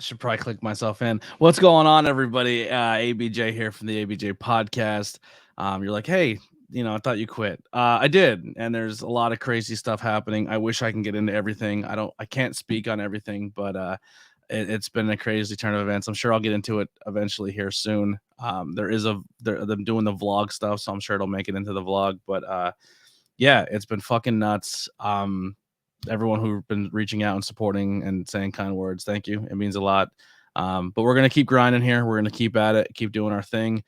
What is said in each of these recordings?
Should probably click myself in. What's going on, everybody? ABJ here from the ABJ Podcast. You're like, hey, I thought you quit. I did, and there's a lot of crazy stuff happening. I wish I can get into everything. I can't speak on everything, but it's been a crazy turn of events. I'm sure I'll get into it eventually here soon. They're doing the vlog stuff, so I'm sure it'll make it into the vlog. But yeah, it's been fucking nuts. Everyone who've been reaching out and supporting and saying kind words, thank you. It means a lot. But we're gonna keep grinding here. We're gonna keep at it, keep doing our thing.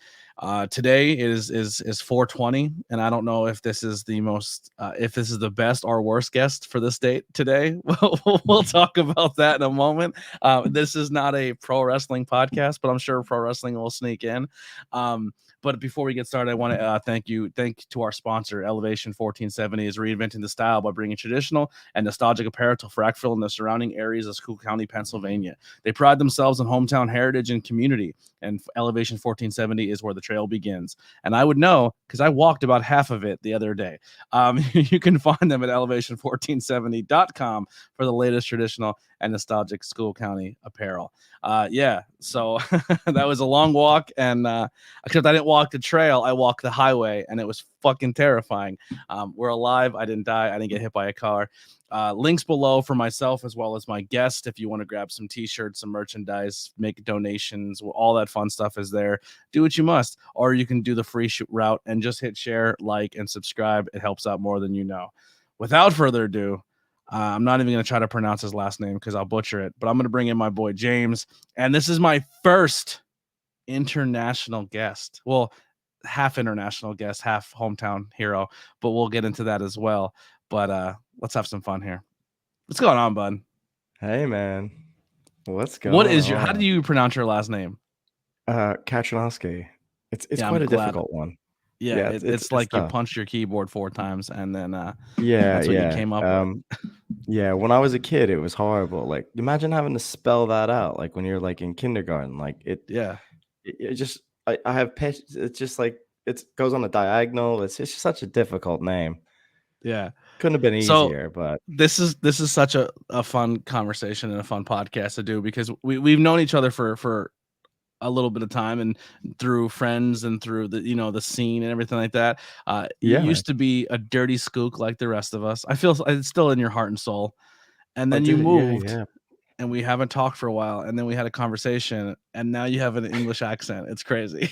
Today is 420, and I don't know if this is if this is the best or worst guest for this date today. We'll talk about that in a moment. This is not a pro wrestling podcast, but I'm sure pro wrestling will sneak in. But before we get started, I want to thank to our sponsor. Elevation 1470 is reinventing the style by bringing traditional and nostalgic apparel to Frackville and the surrounding areas of School County, Pennsylvania. They pride themselves on hometown heritage and community, and Elevation 1470 is where the trail begins. And I would know because I walked about half of it the other day. You can find them at elevation1470.com for the latest traditional and nostalgic School County apparel. So that was a long walk, and except I didn't walk the trail, I walked the highway, and it was fucking terrifying. We're alive. I didn't die. I didn't get hit by a car. Links below for myself as well as my guest. If you want to grab some t-shirts, some merchandise, make donations, all that fun stuff is there. Do what you must, or you can do the free route and just hit share, like, and subscribe. It helps out more than you know. Without further ado, I'm not even going to try to pronounce his last name because I'll butcher it, but I'm going to bring in my boy James, and this is my first international guest. Well, half international guest, half hometown hero, but we'll get into that as well. But let's have some fun here. What's going on, bud? Hey, man. What's going on? How do you pronounce your last name? Kachnoskie. It's quite a difficult one. Yeah, it's like you punched your keyboard 4 times and then that's what you came up with. Yeah, when I was a kid, it was horrible. Like, imagine having to spell that out, like when you're like in kindergarten. Like I have it's just like it goes on a diagonal. It's just such a difficult name. Yeah, couldn't have been easier. But this is such a fun conversation and a fun podcast to do because we've known each other for a little bit of time and through friends and through the scene and everything like that. You used to be a dirty skook like the rest of us. I feel it's still in your heart and soul. And then you moved and we haven't talked for a while. And then we had a conversation and now you have an English accent. It's crazy.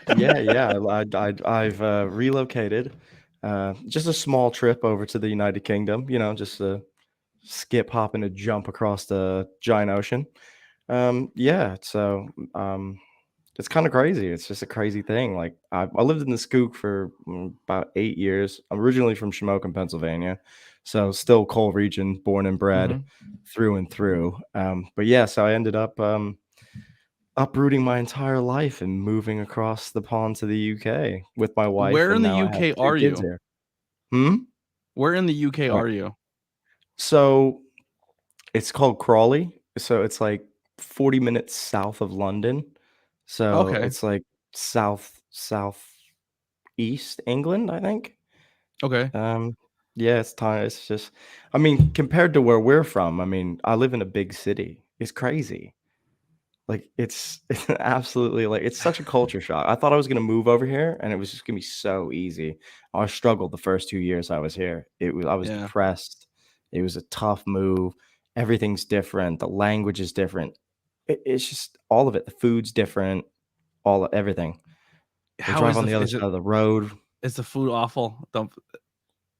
I've relocated. Just a small trip over to the United Kingdom, just a skip, hop, and a jump across the giant ocean. So it's kind of crazy. It's just a crazy thing. Like I lived in the Skook for about 8 years. I'm originally from Shamokin, Pennsylvania, so still coal region, born and bred through and through. So I ended up uprooting my entire life and moving across the pond to the UK with my wife. Where in the UK are you? Where in the UK are you? So it's called Crawley. So it's like 40 minutes south of London. So it's like southeast England, I think. Okay. It's tiny. It's just, I mean, compared to where we're from, I mean, I live in a big city. It's crazy. Like it's absolutely like it's such a culture shock. I thought I was gonna move over here and it was just gonna be so easy. I struggled the first 2 years I was here. I was depressed. It was a tough move. Everything's different. The language is different. It's just all of it. The food's different. Everything. They drive on the other side of the road. Is the food awful?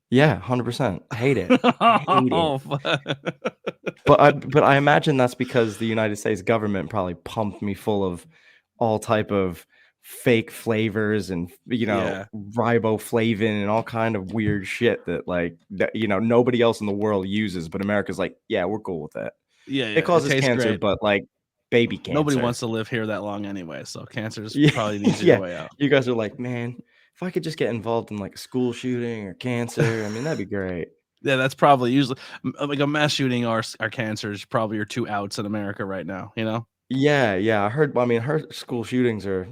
Yeah, 100%. I hate it. But I imagine that's because the United States government probably pumped me full of all type of fake flavors and riboflavin and all kind of weird shit that nobody else in the world uses, but America's like, yeah, we're cool with it. It causes cancer, great. But like baby cancer. Nobody wants to live here that long anyway, so cancer is probably the easiest way out. You guys are like, man, if I could just get involved in like a school shooting or cancer, I mean, that'd be great. Yeah, that's probably usually like a mass shooting or cancer is probably your 2 outs in America right now, Yeah, I heard school shootings are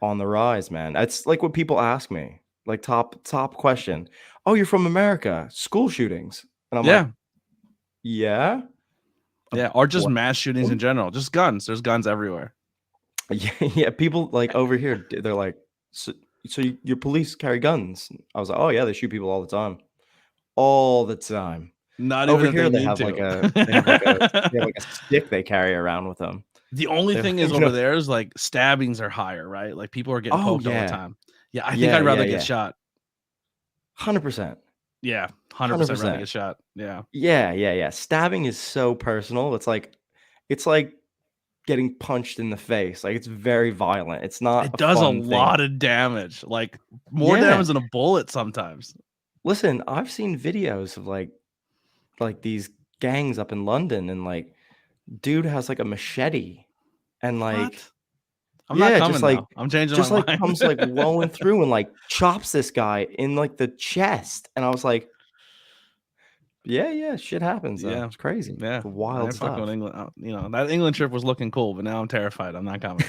on the rise, man. That's like what people ask me. Like top question. Oh, you're from America. School shootings. And I'm like, yeah. Yeah, or just What? mass shootings in general. Just guns. There's guns everywhere. Yeah, people like over here, they're like, so your police carry guns? I was like, oh yeah, they shoot people all the time. Not even Over if they here, need to. they have like a stick they carry around with them. The only They're thing is over there is like stabbings are higher, right? Like people are getting oh poked all the yeah, time. Yeah, I think yeah, I'd yeah, rather get yeah, shot. 100%, Yeah, 100% rather 100%. get shot. Yeah. Yeah, yeah, yeah. Stabbing is so personal. It's like getting punched in the face. Like it's very violent. It's not It a does a fun thing. lot of damage, like more Yeah. damage than a bullet sometimes. Listen, I've seen videos of like these gangs up in London and like dude has like a machete and like What? I'm not yeah, coming now. I'm changing my just like mind. comes like rolling through and like chops this guy in like the chest. And I was like, yeah, yeah, shit happens though. Yeah. It's crazy. Yeah. The I wild ain't fucking with stuff. England. That England trip was looking cool, but now I'm terrified. I'm not coming.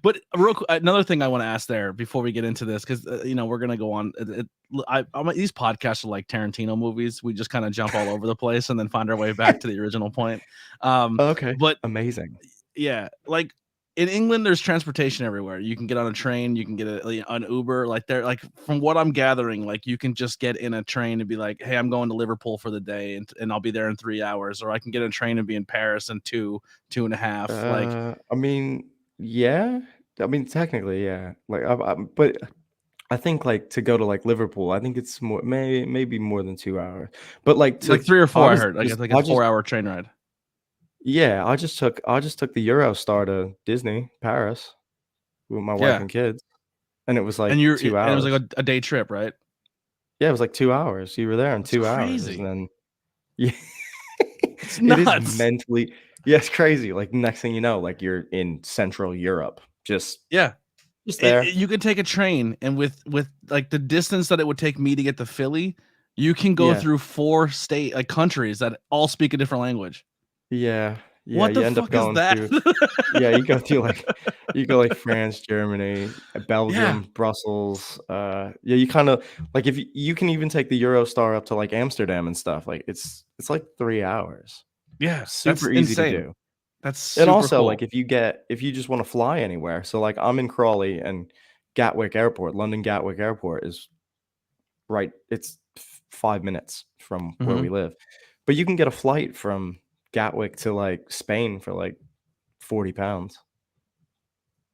But real quick, another thing I want to ask there before we get into this, because we're gonna go on. These podcasts are like Tarantino movies. We just kind of jump all over the place and then find our way back to the original point. Okay. But Amazing. yeah, like in England, there's transportation everywhere. You can get on a train, you can get an Uber. Like they're like, from what I'm gathering, like you can just get in a train and be like, hey, I'm going to Liverpool for the day, and I'll be there in 3 hours. Or I can get in a train and be in Paris in two and a half. Like, I mean, yeah. I mean, technically, yeah. Like, but I think like to go to like Liverpool, I think it's maybe more than 2 hours. But like like to 3 or 4, I I was heard. Like just it's like a 4 hour train ride. yeah, I just took the Eurostar to Disney Paris with my wife Yeah, and kids, and it was like and two it was hours. like a day trip, right? Yeah, it was like 2 hours. You were there in That's 2 hours, and crazy. then yeah, It's it is nuts. mentally yeah, it's crazy. Like next thing you know, like you're in Central Europe, Yeah. just there. You could take a train, and with like the distance that it would take me to get to Philly, you can go Yeah. through 4 countries that all speak a different language. Yeah, yeah, What the you end up fuck is going that? through yeah, you go through, you go, like, France, Germany, Yeah, Belgium, Brussels, yeah, you kinda like, if you can even take the Eurostar up to, like, Amsterdam and stuff, like, it's, like, 3 hours. yeah, that's Super easy to insane. do. That's And super also, like, cool. if you just wanna fly anywhere so, like, I'm in Crawley and Gatwick Airport, London Gatwick Airport is right it's 5 minutes from where we Mhm. live. But you can get a flight from Gatwick to, like, Spain for, like, £40.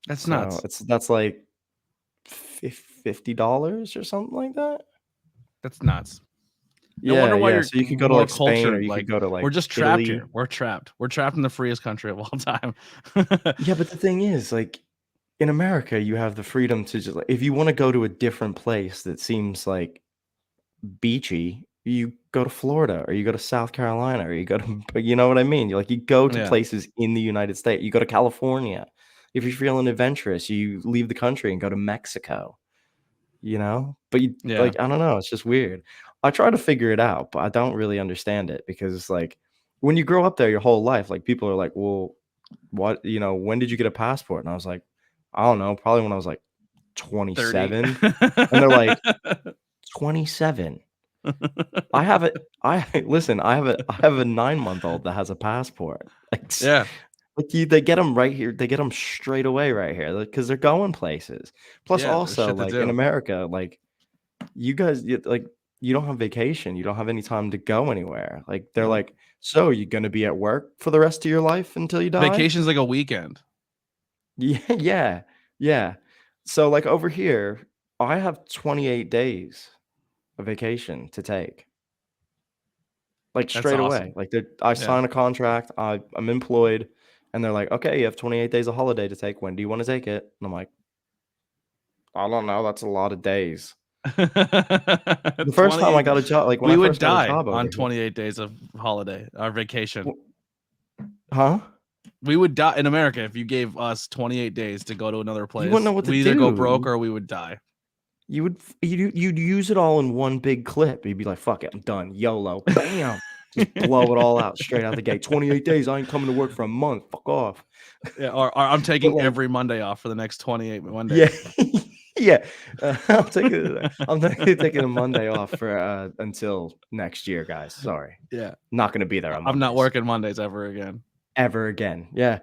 That's So nuts. that's like $50 or something like that? That's nuts. No wonder Yeah, why yeah, you're so you could go to, more like, Spain or cultured. you could Like, go to, we're like, just trapped Italy. here. We're trapped. We're trapped in the freest country of all time. Yeah, but the thing is, like, in America, you have the freedom to just like if you wanna go to a different place that seems, like, beachy, you go to Florida or you go to South Carolina or you go to you know what I mean? You go to Yeah, places in the United States. You go to California. If you're feeling adventurous, you leave the country and go to Mexico. You know? But you yeah. like, I don't know, it's just weird. I try to figure it out, but I don't really understand it because it's like, when you grow up there your whole life, like, people are like, "Well, what when did you get a passport?" And I was like, "I don't know, probably when I was, like, 30. 27." And they're like, "27? I have a I listen, I have a 9-month-old that has a passport." Like, Yeah, they get them right here they get them straight away right here, because 'cause they're going places. Plus, yeah, there's also, shit to like, in do. America, like you guys you don't have vacation, you don't have any time to go anywhere. Like, they're Nope. like, "So, you gonna be at work for the rest of your life until you die?" Vacation's like a weekend. Yeah, yeah, yeah. So, like, over here, I have 28 days of vacation to take, like, That's straight away. awesome. Like, I Yeah. sign a contract, I'm employed, and they're like, "Okay, you have 28 days of holiday to take. When do you wanna take it?" And I'm like, "I don't know, that's a lot of days." The first time I 28 got a job like, when We I would first got a die job over on here 28 days of holiday or vacation. w huh? We would die in America if you gave us 28 days to go to another You wouldn't know place. what to We either go do. broke or we would die. You'd use it all in one big clip. You'd be like, "Fuck it, I'm done. YOLO." Bam! Just blow it all out straight out the gate. 28 days, I ain't coming to work for a month. Fuck off. Yeah, or I'm But, taking like every Monday off for the next 28 yeah. Mondays. Yeah, I'm taking a Monday off for until next year, guys. Sorry, Yeah. not gonna be there on I'm not Mondays working Mondays ever again. ever again. Yeah,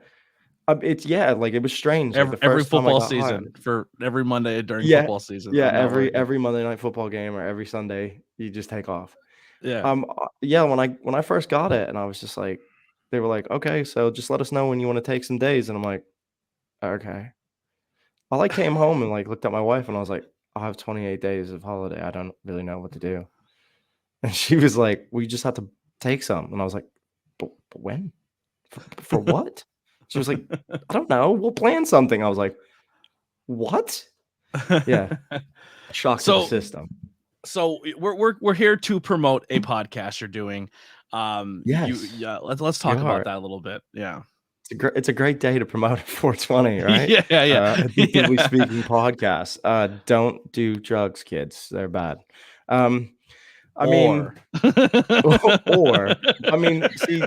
it's like it was strange. Like the Every first time I football got hired. season for every Monday during Yeah, football season. yeah. I'm not working. Every Monday night football game or every Sunday, you just take off. Yeah. Yeah. When I first got it, and I was just like, they were like, okay, so just let us know when you want to take some days, and I'm like, okay. I came home and looked at my wife, and I was like, I have 28 days of holiday. I don't really know what to do. And she was like, "We just have to take some." And I was like, "But when? For what?" She was like, "I don't know. We'll plan something." I was like, "What?" Yeah, shock to the So system. we're here to promote a podcast you're doing. Yes, Yeah, let's you talk about are. that a little bit. Yeah. It's a great day to promote a 420, right? Yeah, yeah. Addictively Yeah. speaking podcast. Don't do drugs, kids. They're bad. Um, I mean, Or or I mean, see,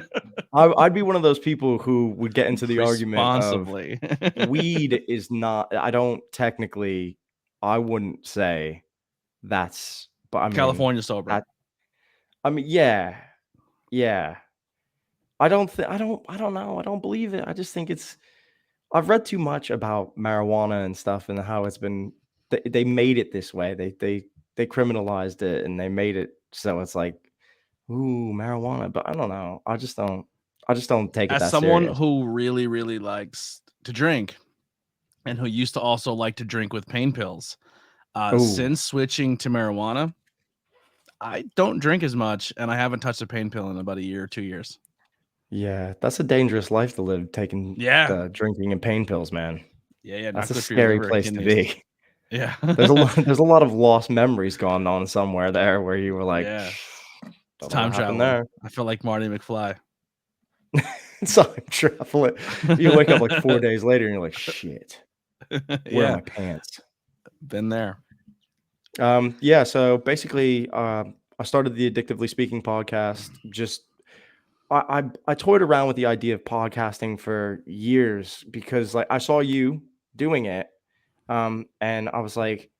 I'd be one of those people who would get into the argument of responsibly. weed is not. I don't technically. I wouldn't say that's. But I mean, California sober. that. I mean, yeah, yeah. I don't think. I don't. I don't know. I don't believe it. I just think it's. I've read too much about marijuana and stuff and how it's been. They made it this way. They criminalized it and they made it so it's like, ooh, marijuana. But I don't know. I just don't take it As that someone serious. who really, really likes to drink and who used to also like to drink with pain pills, Ooh, since switching to marijuana, I don't drink as much, and I haven't touched a pain pill in about a year or 2 years. yeah, that's a dangerous life to live, taking Yeah. drinking and pain pills, man. Yeah, That's not a good for your scary liver or place to kidneys. be. Yeah. There's a lot of lost memories going on somewhere there where you were like, Yeah. It's don't know what time happened traveling. there. I feel like Marty McFly. So I'm traveling. You wake up 4 days later and you're like, shit, where are Yeah, my pants? been there. Yeah, so basically, I started the Addictively Speaking podcast. Just I toyed around with the idea of podcasting for years because I saw you doing it, and I was like,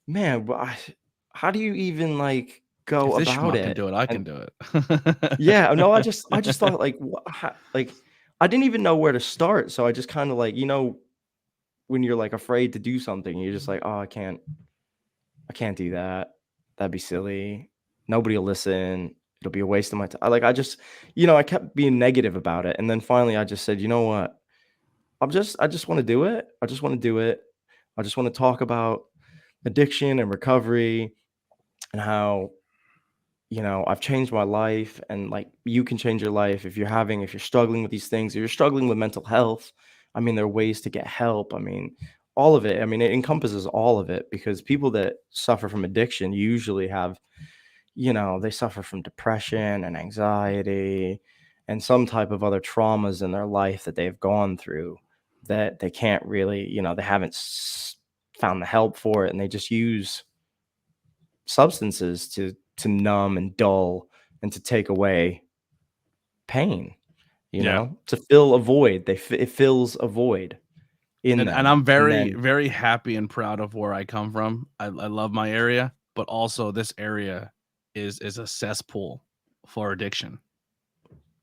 man, how do you even go If this about schmuck can it? do it, I And can do it. yeah, no, I just thought I didn't even know where to start, so I just kind of when you're afraid to do something, you're just like, oh, I can't do that. That'd be silly. Nobody will listen. It'll be a waste of my time. I just, I kept being negative about it. And then finally I just said, you know what? I just want to do it. I just want to do it. I just want to talk about addiction and recovery and how, I've changed my life and you can change your life if you're struggling with these things, if you're struggling with mental health. I mean, there are ways to get help. I mean, all of it. I mean, it encompasses all of it because people that suffer from addiction usually have, they suffer from depression and anxiety and some type of other traumas in their life that they've gone through that they can't really, they haven't found the help for it and they just use substances to numb and dull and to take away pain, Yeah. to fill a void. It fills a void in And them. I'm And very, then very happy and proud of where I come from. I love my area, but also this area is a cesspool for addiction.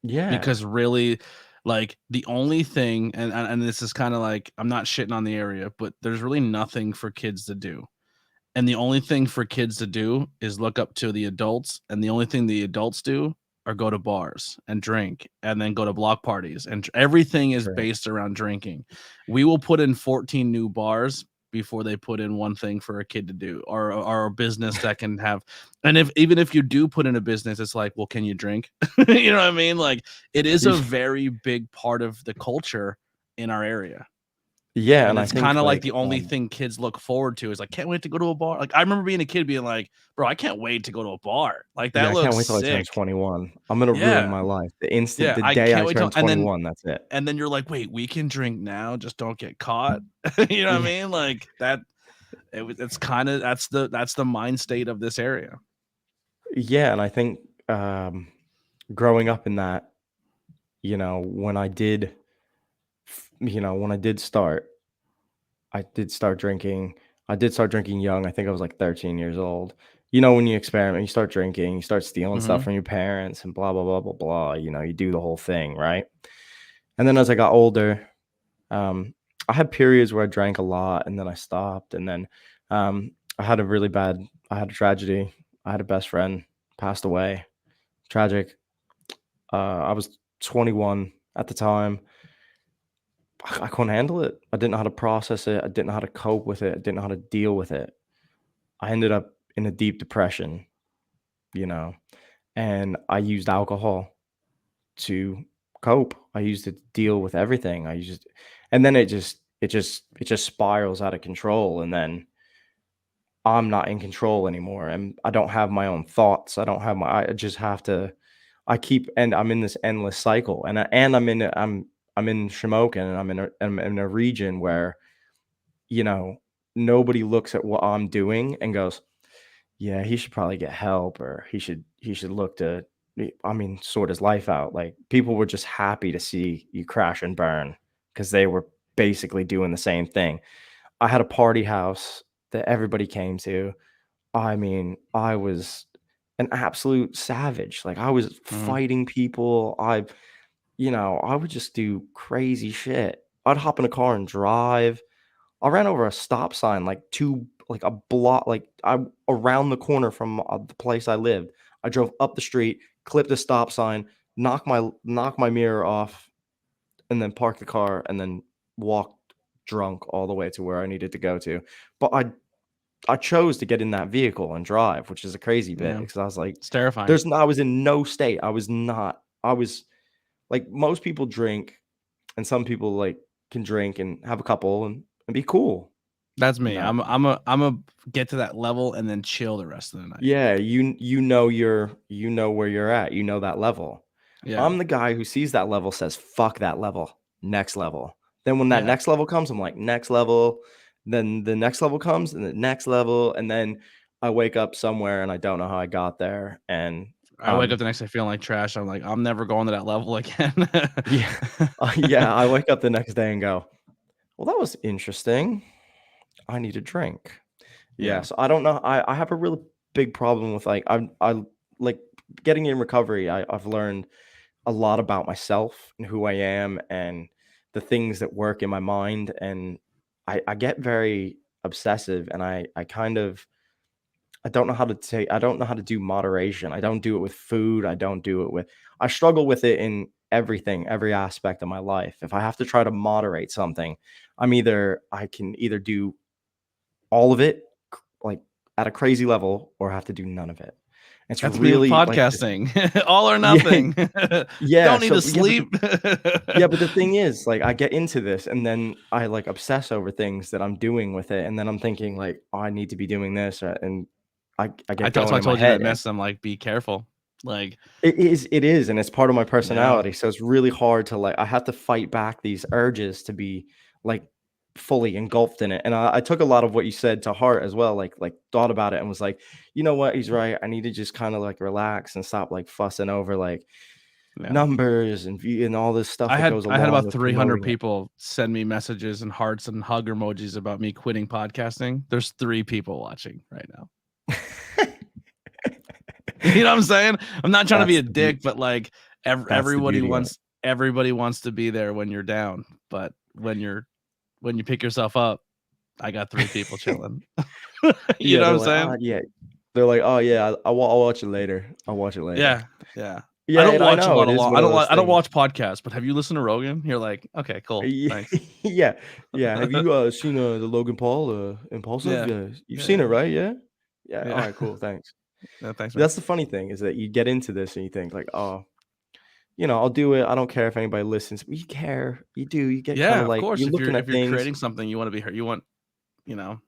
yeah, Because really, like, the only thing and this is kinda like, I'm not shitting on the area, but there's really nothing for kids to do. And the only thing for kids to do is look up to the adults, and the only thing the adults do are go to bars and drink and then go to block parties, and everything is true. based around drinking. We will put in 14 new bars before they put in one thing for a kid to do or a business that can have. And if even if you do put in a business, it's like, well, can you drink? You know what I mean? Like, it is a very big part of the culture in our area. Yeah, And and I it's think kinda like the only thing kids look forward to is like, "Can't wait to go to a bar." Like, I remember being a kid being like, "Bro, I can't wait to go to a bar." Like, yeah, that I can't looks wait till I turn sick. 21. I'm gonna ruin Yeah. my life. Yeah, The I day can't I wait till turn 21, that's it. and then you're like, "Wait, we can drink now, just don't get caught." You know what I Yeah. mean? Like, it's kinda that's the mind state of this area. Yeah, and I think, growing up in that, when when I did start drinking, I did start drinking young. I think I was like 13 years old. You know, when you experiment, you start drinking, you start stealing stuff Mhm. from your parents and blah, blah, blah, blah, blah. You know, you do the whole thing, right? And then as I got older, um, I had periods where I drank a lot and then I stopped. And then I had a really bad, I had a tragedy. I had a best friend passed away. Tragic. I was 21 at the time. I couldn't handle it. I didn't know how to process it. I didn't know how to cope with it. I didn't know how to deal with it. I ended up in a deep depression, you know, and I used alcohol to cope. I used it to deal with everything. I used, and then it just spirals out of control. And then I'm not in control anymore. And I don't have my own thoughts. I don't have my, I just have to, and I'm in this endless cycle. And I'm in Shamokin and I'm in a region where, you know, nobody looks at what I'm doing and goes, yeah, he should probably get help or he should look to I mean, sort his life out. Like people were just happy to see you crash and burn because they were basically doing the same thing. I had a party house that everybody came to. I mean, I was an absolute savage. Like I was Mhm. fighting people. I would just do crazy shit. I'd hop in a car and drive. I ran over a stop sign like a block I around the corner from the place I lived. I drove up the street, clipped a stop sign, knocked my mirror off, and then parked the car, and then walked drunk all the way to where I needed to go to. But I chose to get in that vehicle and drive, which is a crazy bit Yeah. because I was like, It's terrifying. I was in no state. I was not. I was like most people drink, and some people like can drink and have a couple and be cool. That's me. No. I'm a get to that level and then chill the rest of the night. Yeah, you know where you're at. You know that level. Yeah. I'm the guy who sees that level, says, "Fuck that level. Next level." Then when that Yeah. next level comes, I'm like, "Next level." Then the next level comes and the next level, and then I wake up somewhere and I don't know how I got there. And I wake up the next day feeling like trash. I'm like, I'm never going to that level again. yeah, yeah, I wake up the next day and go, "Well, that was interesting. I need a drink." Yeah, Yeah. so I don't know. I have a really big problem with I like getting in recovery. I've learned a lot about myself and who I am and the things that work in my mind. And I get very obsessive and I kind of I don't know how to do moderation. I don't do it with food. I struggle with it in everything, every aspect of my life. If I have to try to moderate something, I can either do all of it like at a crazy level or have to do none of it. It's That's me with really like this. podcasting. All or Yeah, nothing. yeah. Don't need So to sleep. but the thing is, like, I get into this and then I like obsess over things that I'm doing with it, and then I'm thinking like, oh, I need to be doing this, and I get That's why going I in my told you head, that and message. I'm like, be careful. Like, it is, and it's part of my yeah. personality. So it's really hard to like. I have to fight back these urges to be like fully engulfed in it. And I took a lot of what you said to heart as well. Like thought about it and was like, you know what, he's right. I need to just kind of like relax and stop like fussing over like Yeah. numbers and view and all this stuff I that had goes I had along about with 300 promoting it. people send me messages and hearts and hug emojis about me quitting podcasting. There's 3 people watching right now. You know what I'm saying? I'm not trying to be That's a the beau dick, but like that's the beauty of it. everybody wants to be there when you're down, but when you pick yourself up, I got 3 people chilling. You Yeah, know what they're I'm like, "Ah, saying? yeah." They're like, "Oh, yeah, I'll watch it later. I'll watch it later." Yeah, yeah. I Yeah, don't and I watch a know lot it of is long one of those I don't things. watch podcasts, but have you listened to Rogan? You're like, "Okay, cool. Yeah, Thanks." yeah, yeah. Have you, seen, the Logan Paul, Impulsive? Yeah. Yeah, you've Yeah, seen it, yeah. right? Yeah? Yeah, Yeah. alright, cool, thanks. Yeah, thanks, man. That's the funny thing is that you get into this and you think like, "Oh, I'll do it. I don't care if anybody listens." But you care. You do. You get kinda Yeah, of like course. you're looking If at you're things. creating something, you wanna be heard. You want, you know,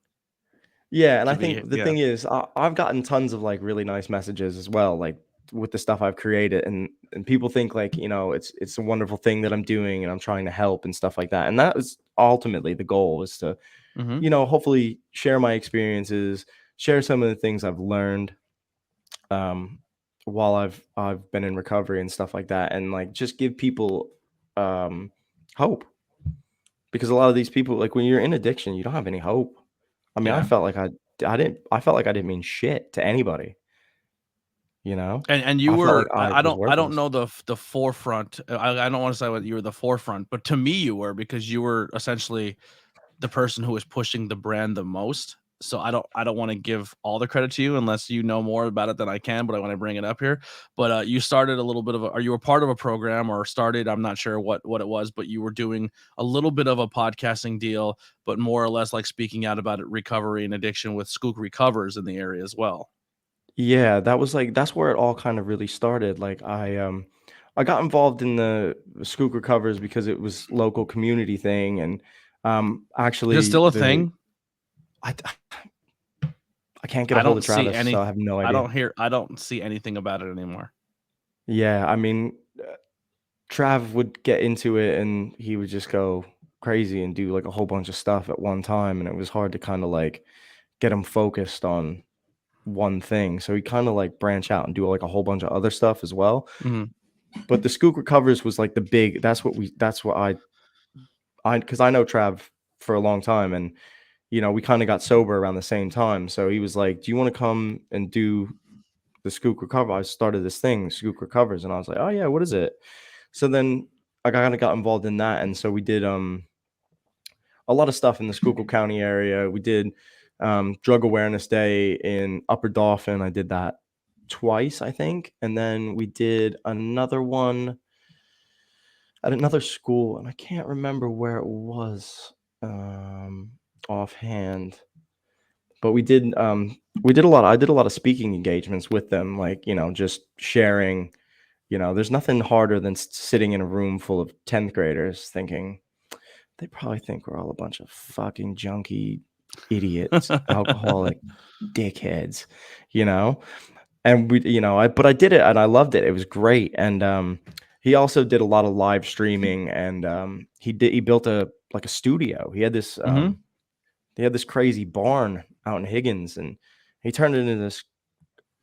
Yeah, and I to be think the yeah. thing is, I've gotten tons of like really nice messages as well, like with the stuff I've created, and people think like it's a wonderful thing that I'm doing, and I'm trying to help and stuff like that. And that is ultimately the goal is to Mhm. hopefully share my experiences, share some of the things I've learned um, while I've been in recovery and stuff like that, and like just give people um, hope because a lot of these people like when you're in addiction, you don't have any hope. I mean, Yeah. I felt like I didn't mean shit to anybody, you know? And you I felt like were I I was don't worthless. know the forefront. I don't want to say what you were the forefront, but to me you were, because you were essentially the person who was pushing the brand the most. So I don't want to give all the credit to you unless you know more about it than I can, but I want to bring it up here. But you started a little bit of or you were part of a program, or started, I'm not sure what it was, but you were doing a little bit of a podcasting deal, but more or less like speaking out about recovery and addiction with Skook Recovers in the area as well. Yeah, that's where it all kind of really started. Like I got involved in the Skook Recovers because it was local community thing, and Is it actually still a the thing? I I can't get a I hold of don't see Travis, so any I have no I idea. don't hear I don't see anything about it anymore. Yeah, I mean, Trav would get into it and he would just go crazy and do like a whole bunch of stuff at one time, and it was hard to kind of like get him focused on one thing. So he kind of like branch out and do like a whole bunch of other stuff as well. Mhm. But the Skook Recovers was like the big. That's what because I know Trav for a long time, and we kind of got sober around the same time. So he was like, "Do you want to come and do the Skook Recover?" I started this thing, Skook Recovers, and I was like, "Oh yeah, what is it?" So then I kind of got involved in that, and so we did a lot of stuff in the Schuylkill County area. We did Drug Awareness Day in Upper Dauphin. I did that twice, I think, and then we did another one at another school, and I can't remember where it was um, offhand. But we did a lot. I did a lot of speaking engagements with them, like just sharing. There's nothing harder than sitting in a room full of 10th graders thinking they probably think we're all a bunch of fucking junkie idiots, alcoholic dickheads, you know? And but I did it and I loved it. It was great. And he also did a lot of live streaming, and he built a studio. Mhm. He had this crazy barn out in Higgins, and he turned it into this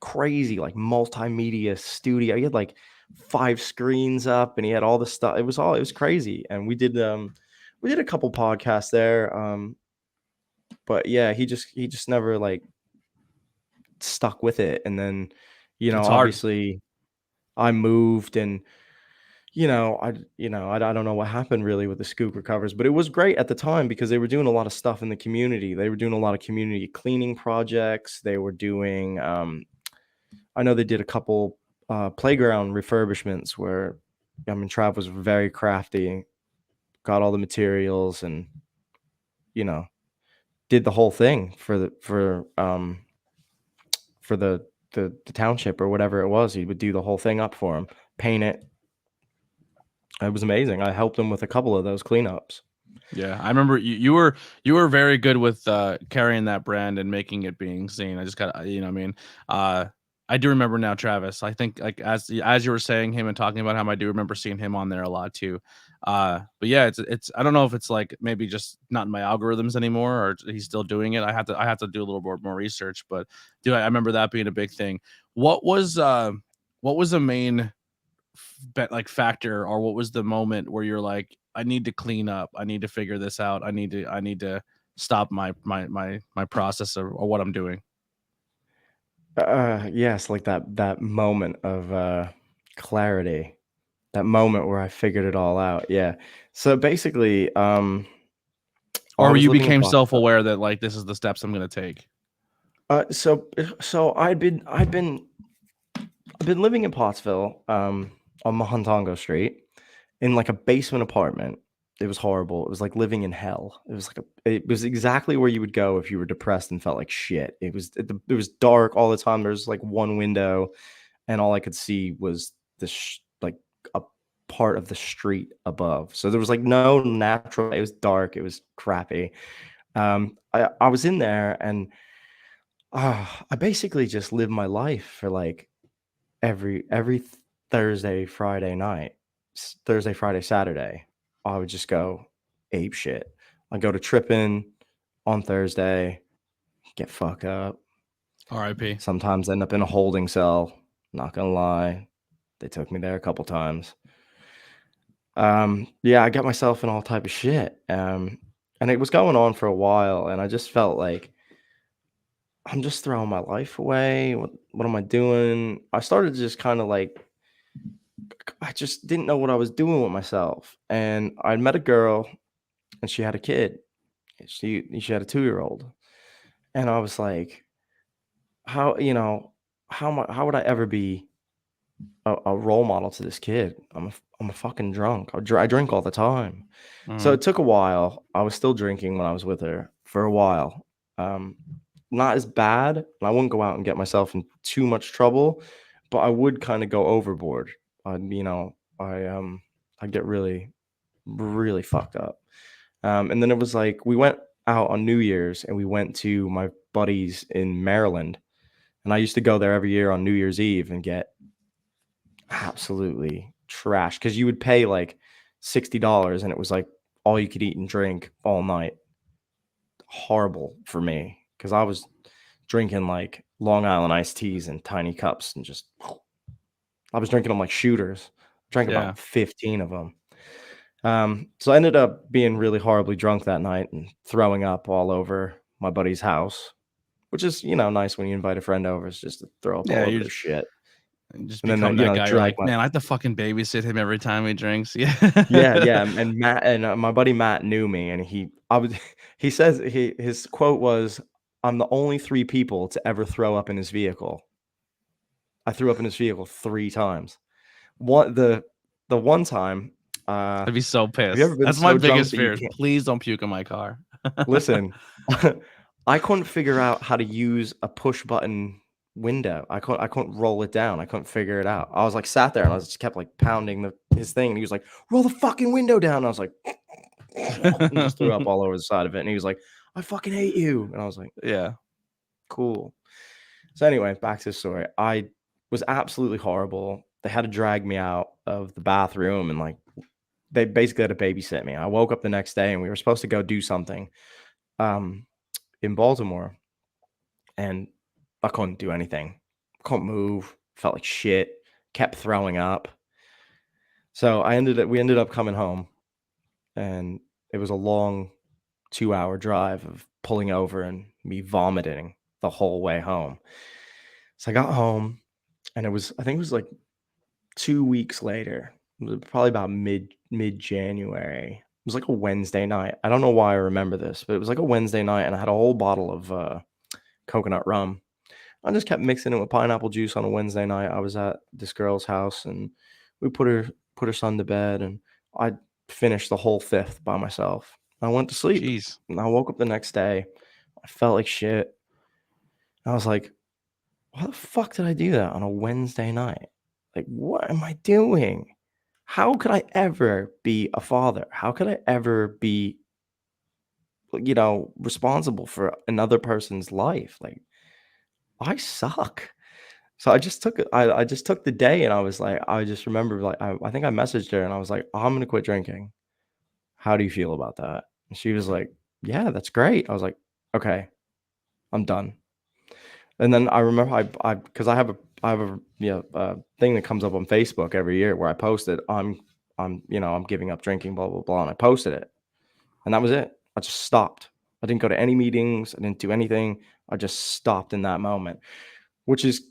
crazy like multimedia studio. He had like 5 screens up and he had all the stuff. It was crazy. And we did a couple podcasts there. But yeah, he just never like stuck with it. And then, It's hard. obviously I moved, and I don't know what happened really with the Skook Recovers, but it was great at the time because they were doing a lot of stuff in the community. They were doing a lot of community cleaning projects. They were doing I know they did a couple playground refurbishments where, I mean, Trav was very crafty, got all the materials, and you know did the whole thing for the township or whatever it was. He would do the whole thing up for him, paint it. It was amazing. I helped him with a couple of those cleanups. Yeah, I remember you were very good with carrying that brand and making it being seen. I just got what I mean. Uh I do remember now Travis. I think like as you were saying him and talking about him, I do remember seeing him on there a lot too. But yeah, it's I don't know if it's like maybe just not in my algorithms anymore, or he's still doing it. I have to do a little more research, but dude, I remember that being a big thing. What was what was the main like factor, or what was the moment where you're like, I need to clean up, I need to figure this out, I need to stop my process, or what I'm doing? Yes, like that moment of clarity, that moment where I figured it all out. Yeah. So basically, I Or was you living in became Pottsville. self-aware that like this is the steps I'm going to take? So I've been living in Pottsville, on Mahontongo Street, in like a basement apartment. It was horrible. It was like living in hell. It was exactly where you would go if you were depressed and felt like shit. It was dark all the time. There's like one window, and all I could see was like a part of the street above. So there was like no natural. It was dark. It was crappy. I was in there, and I basically just lived my life for like every Thursday, Friday night, Thursday, Friday, Saturday, I would just go ape shit. I go to tripping on Thursday, get fucked up. RIP. Sometimes end up in a holding cell. Not gonna lie, they took me there a couple times. Yeah, I got myself in all type of shit. And it was going on for a while, and I just felt like I'm just throwing my life away. What am I doing? I started to just kind of like, I just didn't know what I was doing with myself. And I met a girl and she had a kid. She had a 2-year-old. And I was like, how, how would I ever be a role model to this kid? I'm a fucking drunk. I drink all the time. So Mhm. it took a while. I was still drinking when I was with her for a while. Um, Not as bad. And I wouldn't go out and get myself in too much trouble, but I would kind of go overboard. I'd get really, really fucked up. And then it was like we went out on New Year's and we went to my buddies in Maryland. And I used to go there every year on New Year's Eve and get absolutely trash because you would pay like $60 and it was like all you could eat and drink all night. Horrible for me because I was drinking like Long Island iced teas in tiny cups and just I was drinking them like shooters. Drank Yeah. about 15 of them. So I ended up being really horribly drunk that night and throwing up all over my buddy's house, which is, nice when you invite a friend over, is just to throw up Yeah, all over you their shit. just And then, become that guy. You're drag like, my man, I have to fucking babysit him every time he drinks. Yeah. yeah, and Matt and my buddy Matt knew me, and I was he says his quote was, "I'm the only 3 people to ever throw up in his vehicle." I threw up in his vehicle 3 times. One the one time, I'd be so have you ever pissed. been That's my so drunk biggest that you fear is can't please don't puke in my car. listen? I couldn't figure out how to use a push button window. I couldn't roll it down. I couldn't figure it out. I was like sat there and I just kept like pounding his thing, and he was like, "Roll the fucking window down." And I was like, and just threw up all over the side of it. And he was like, "I fucking hate you." And I was like, Yeah. "Cool." So anyway, back to the story. I was absolutely horrible. They had to drag me out of the bathroom and like they basically had to babysit me. I woke up the next day and we were supposed to go do something um, in Baltimore, and I couldn't do anything. Couldn't move. Felt like shit. Kept throwing up. So we ended up coming home, and it was a long 2-hour drive of pulling over and me vomiting the whole way home. So I got home, and I think it was like 2 weeks later. It was probably about mid January. It was like a Wednesday night. I don't know why I remember this, but it was like a Wednesday night, and I had a whole bottle of coconut rum. I just kept mixing it with pineapple juice on a Wednesday night. I was at this girl's house, and we put her son to bed, and I finished the whole fifth by myself. I went to sleep, Jeez. and I woke up the next day. I felt like shit. I was like, "Why the fuck did I do that on a Wednesday night? Like, what am I doing? How could I ever be a father? How could I ever be, responsible for another person's life? Like, I suck." So I just took the day and I was like, I just remember like I think I messaged her and I was like, I'm gonna quit drinking. How do you feel about that? And she was like, "Yeah, that's great." I was like, "Okay, I'm done." And then I remember I because I have a thing that comes up on Facebook every year where I posted I'm giving up drinking, blah blah blah, and I posted it, and that was it. I just stopped. I didn't go to any meetings. I didn't do anything. I just stopped in that moment, which is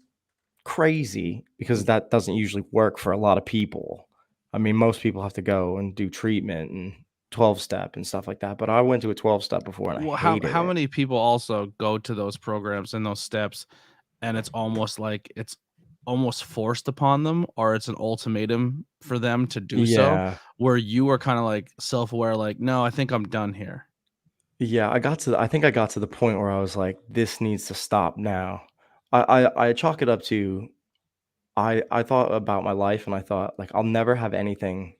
crazy because that doesn't usually work for a lot of people. I mean, most people have to go and do treatment and 12 step and stuff like that. But I went to a 12 step before and I Well, hated how it. many people also go to those programs and those steps, and it's almost like it's almost forced upon them, or it's an ultimatum for them to do so, Yeah. where you are kind of like self-aware, like, no, I think I'm done here. Yeah. I think I got to the point where I was like, this needs to stop now. I chalk it up to I thought about my life and I thought like I'll never have anything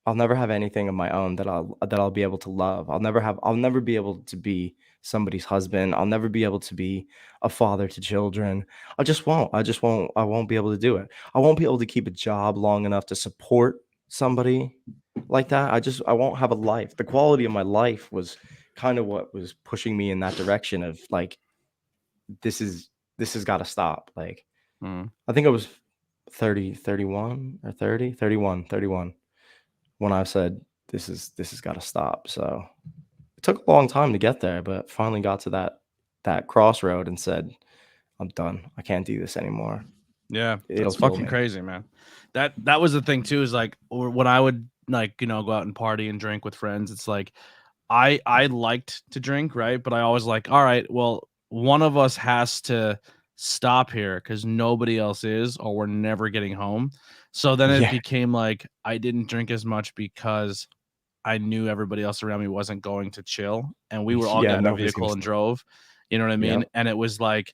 of my own that I'll be able to love. I'll never be able to be somebody's husband. I'll never be able to be a father to children. I won't be able to do it. I won't be able to keep a job long enough to support somebody like that. I won't have a life. The quality of my life was kind of what was pushing me in that direction of like this is this has got to stop. Like Mm. I think I was 30, 31 or 30, 31, 31 when I said this has got to stop. So it took a long time to get there, but finally got to that crossroad and said, I'm done. I can't do this anymore. Yeah, It'll that's kill fucking me. crazy, man. That was the thing too, is like, or when I would like, go out and party and drink with friends, it's like I liked to drink, right? But I always like, all right, well, one of us has to stop here because nobody else is, or we're never getting home. So then it Yeah. became like I didn't drink as much because I knew everybody else around me wasn't going to chill, and we were all Yeah. got in a Nobody's going vehicle to and stop. drove. You know what I mean? Yep. And it was like,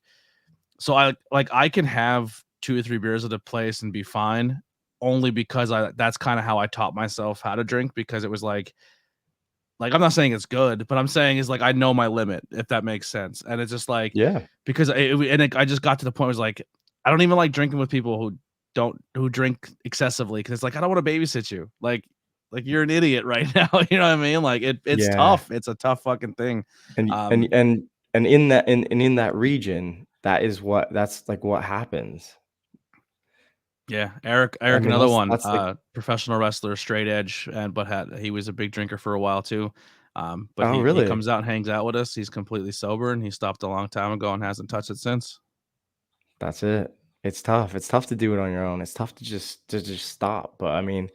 so I can have 2 or 3 beers at a place and be fine, only because that's kinda how I taught myself how to drink, because it was like, I'm not saying it's good, but I'm saying is like I know my limit, if that makes sense. And it's just like, Yeah. because I just got to the point where it's like, I don't even like drinking with people who drink excessively, because it's like, I don't wanna babysit you. Like you're an idiot right now, you know what I mean? Like it's Yeah. tough. It's a tough fucking thing. And y- and Um, and and in that in that region, that's like what happens. Yeah, Eric I Eric, mean, another one, that's like, professional wrestler, straight edge, and but he was a big drinker for a while too. But oh, he really? comes out and hangs out with us. He's completely sober, and he stopped a long time ago and hasn't touched it since. That's it. It's tough. It's tough to do it on your own. It's tough to just stop. But I mean,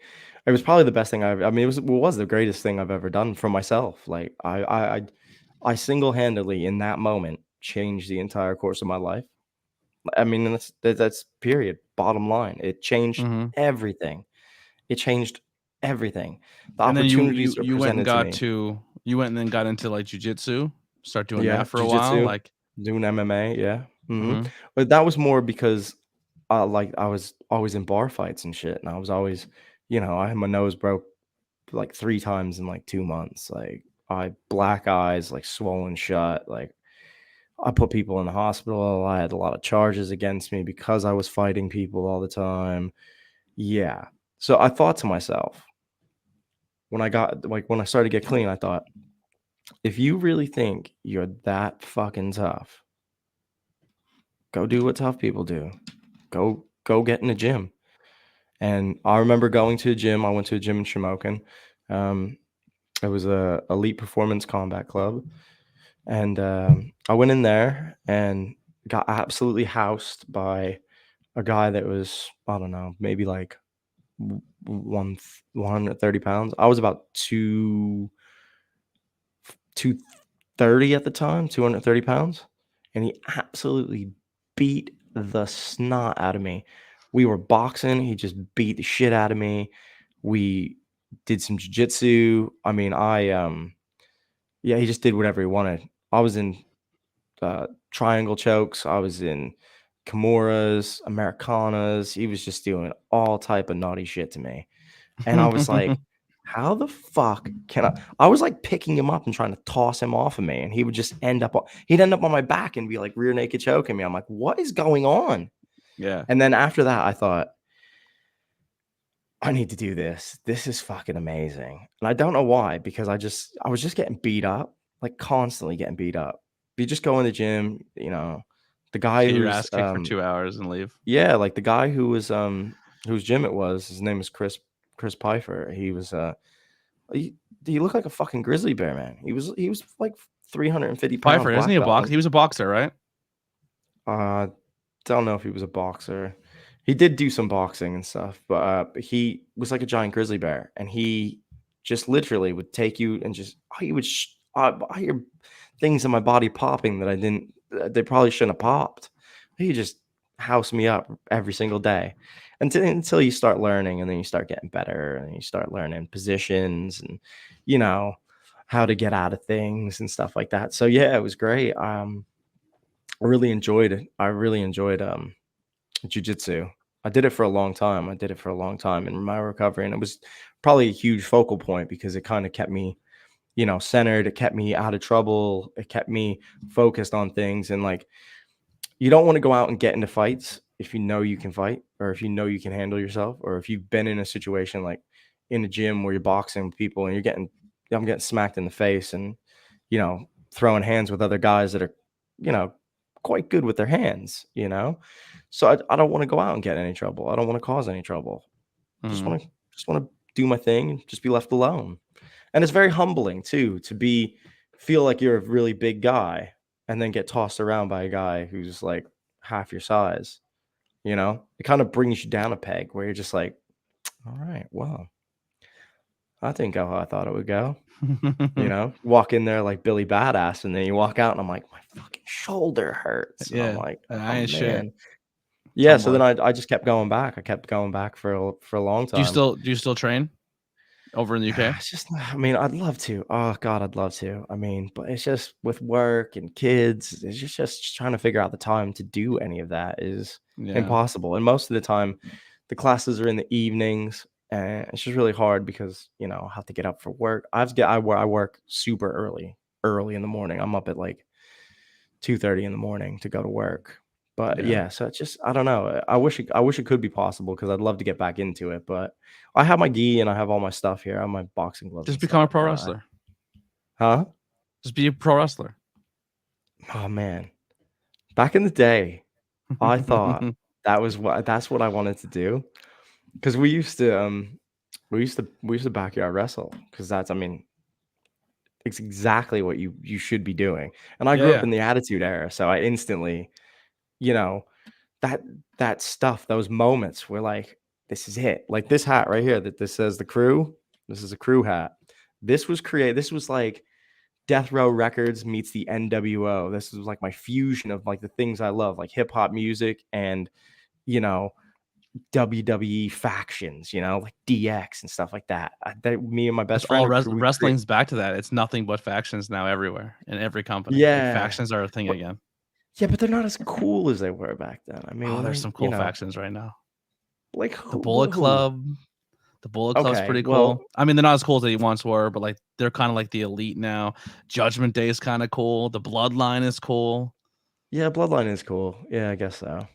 it was probably the best thing I mean, it was the greatest thing I've ever done for myself. Like I single-handedly in that moment changed the entire course of my life. I mean, and that's period. Bottom line. It changed Mhm. everything. It changed everything. The And then opportunities that are you went and presented to got me. to you went and then got into like jujitsu, start doing Yeah, that for a while, jujitsu, like. doing MMA, yeah, Mhm. but that was more because, like, I was always in bar fights and shit, and I was always, I had my nose broke like 3 times in like 2 months, like, I black eyes, like, swollen shut, like, I put people in the hospital, I had a lot of charges against me because I was fighting people all the time. Yeah, so I thought to myself, when I started to get clean, I thought, "If you really think you're that fucking tough, go do what tough people do. Go get in the gym." And I remember going to a gym. I went to a gym in Shamokin. Um, it was a elite performance combat club, and I went in there and got absolutely housed by a guy that was, I don't know, maybe like 130 pounds. I was about 230 at the time, 230 pounds, and he absolutely beat the snot out of me. We were boxing, he just beat the shit out of me. We did some jujitsu. I mean, yeah, he just did whatever he wanted. I was in triangle chokes, I was in Kimuras, Americanas. He was just doing all type of naughty shit to me. And I was like, "How the fuck can I was, like, picking him up and trying to toss him off of me, and he would just he'd end up on my back and be, like, rear naked choking me. I'm like, "What is going on?" Yeah. And then after that, I thought, "I need to do this. This is fucking amazing." And I don't know why, because I was just getting beat up, like, constantly getting beat up. You just go in the gym, the guy Get your who's, ass kicked for 2 hours and leave. yeah, like, the guy who was, whose gym it was, his name was Chris Pfeiffer. He he looked like a fucking grizzly bear, man. He was like 350 pound Pfeiffer, isn't he black a belt. boxer? He was a boxer, right? Uh, don't know if he was a boxer. He did do some boxing and stuff, but he was like a giant grizzly bear, and he just literally would take you and just he would I hear things in my body popping that I didn't they probably shouldn't have popped. He just house me up every single day until you start learning, and then you start getting better, and you start learning positions and you know how to get out of things and stuff like that. So yeah, it was great. I really enjoyed it. I really enjoyed jujitsu. I did it for a long time. I did it for a long time in my recovery, and it was probably a huge focal point because it kind of kept me, centered. It kept me out of trouble. It kept me focused on things. And like, you don't want to go out and get into fights if you know you can fight, or if you know you can handle yourself, or if you've been in a situation like in a gym where you're boxing with people and I'm getting smacked in the face and, throwing hands with other guys that are, you know, quite good with their hands, So I don't want to go out and get in any trouble. I don't want to cause any trouble. Mhm. Just want to do my thing and just be left alone. And it's very humbling too to feel like you're a really big guy and then get tossed around by a guy who's like half your size, it kind of brings you down a peg where you're just like, all right, well, I didn't go how I thought it would go. Walk in there like Billy Badass, and then you walk out, and I'm like, my fucking shoulder hurts, and I'm Yeah, like, and oh I ain't shit. man, yeah. So Tomboy. then I just kept going back. I kept going back for a long Do time. you still train over in the UK? It's just, I mean, I'd love to. Oh God, I'd love to. I mean, but it's just with work and kids, it's just trying to figure out the time to do any of that is Yeah. impossible. And most of the time, the classes are in the evenings, and it's just really hard because I have to get up for work. I work super early in the morning. I'm up at like 2:30 in the morning to go to work. But Yeah. yeah, so it's just, I don't know. I wish it could be possible because I'd love to get back into it. But I have my gi and I have all my stuff here. I have my boxing gloves Just and stuff become a like pro that. wrestler. Huh? Just be a pro wrestler. Oh man. Back in the day, I thought that's what I wanted to do. Because we used to backyard wrestle. Because that's, I mean, it's exactly what you should be doing. And I grew up Yeah. in the Attitude Era, so I instantly, you know, that that stuff, those moments were like, this is it. Like this hat right here that this says the crew. This is a crew hat. This was like Death Row Records meets the NWO. This was like my fusion of like the things I love, like hip hop music and you know WWE factions, like DX and stuff like that. Me and my It's best all friend, we create. wrestling's back to that. It's nothing but factions now everywhere in every company. Like Yeah, factions are a thing but again. yeah, but they're not as cool as they were back then. I mean, Oh, when there's I, some cool factions right now. like The who, Bullet who? Club. The Bullet Club's Okay, pretty well, cool. I mean, they're not as cool as they once were, but like they're kind of like the elite now. Judgment Day is kind of cool. The Bloodline is cool. yeah, Bloodline is cool. Yeah, I guess so.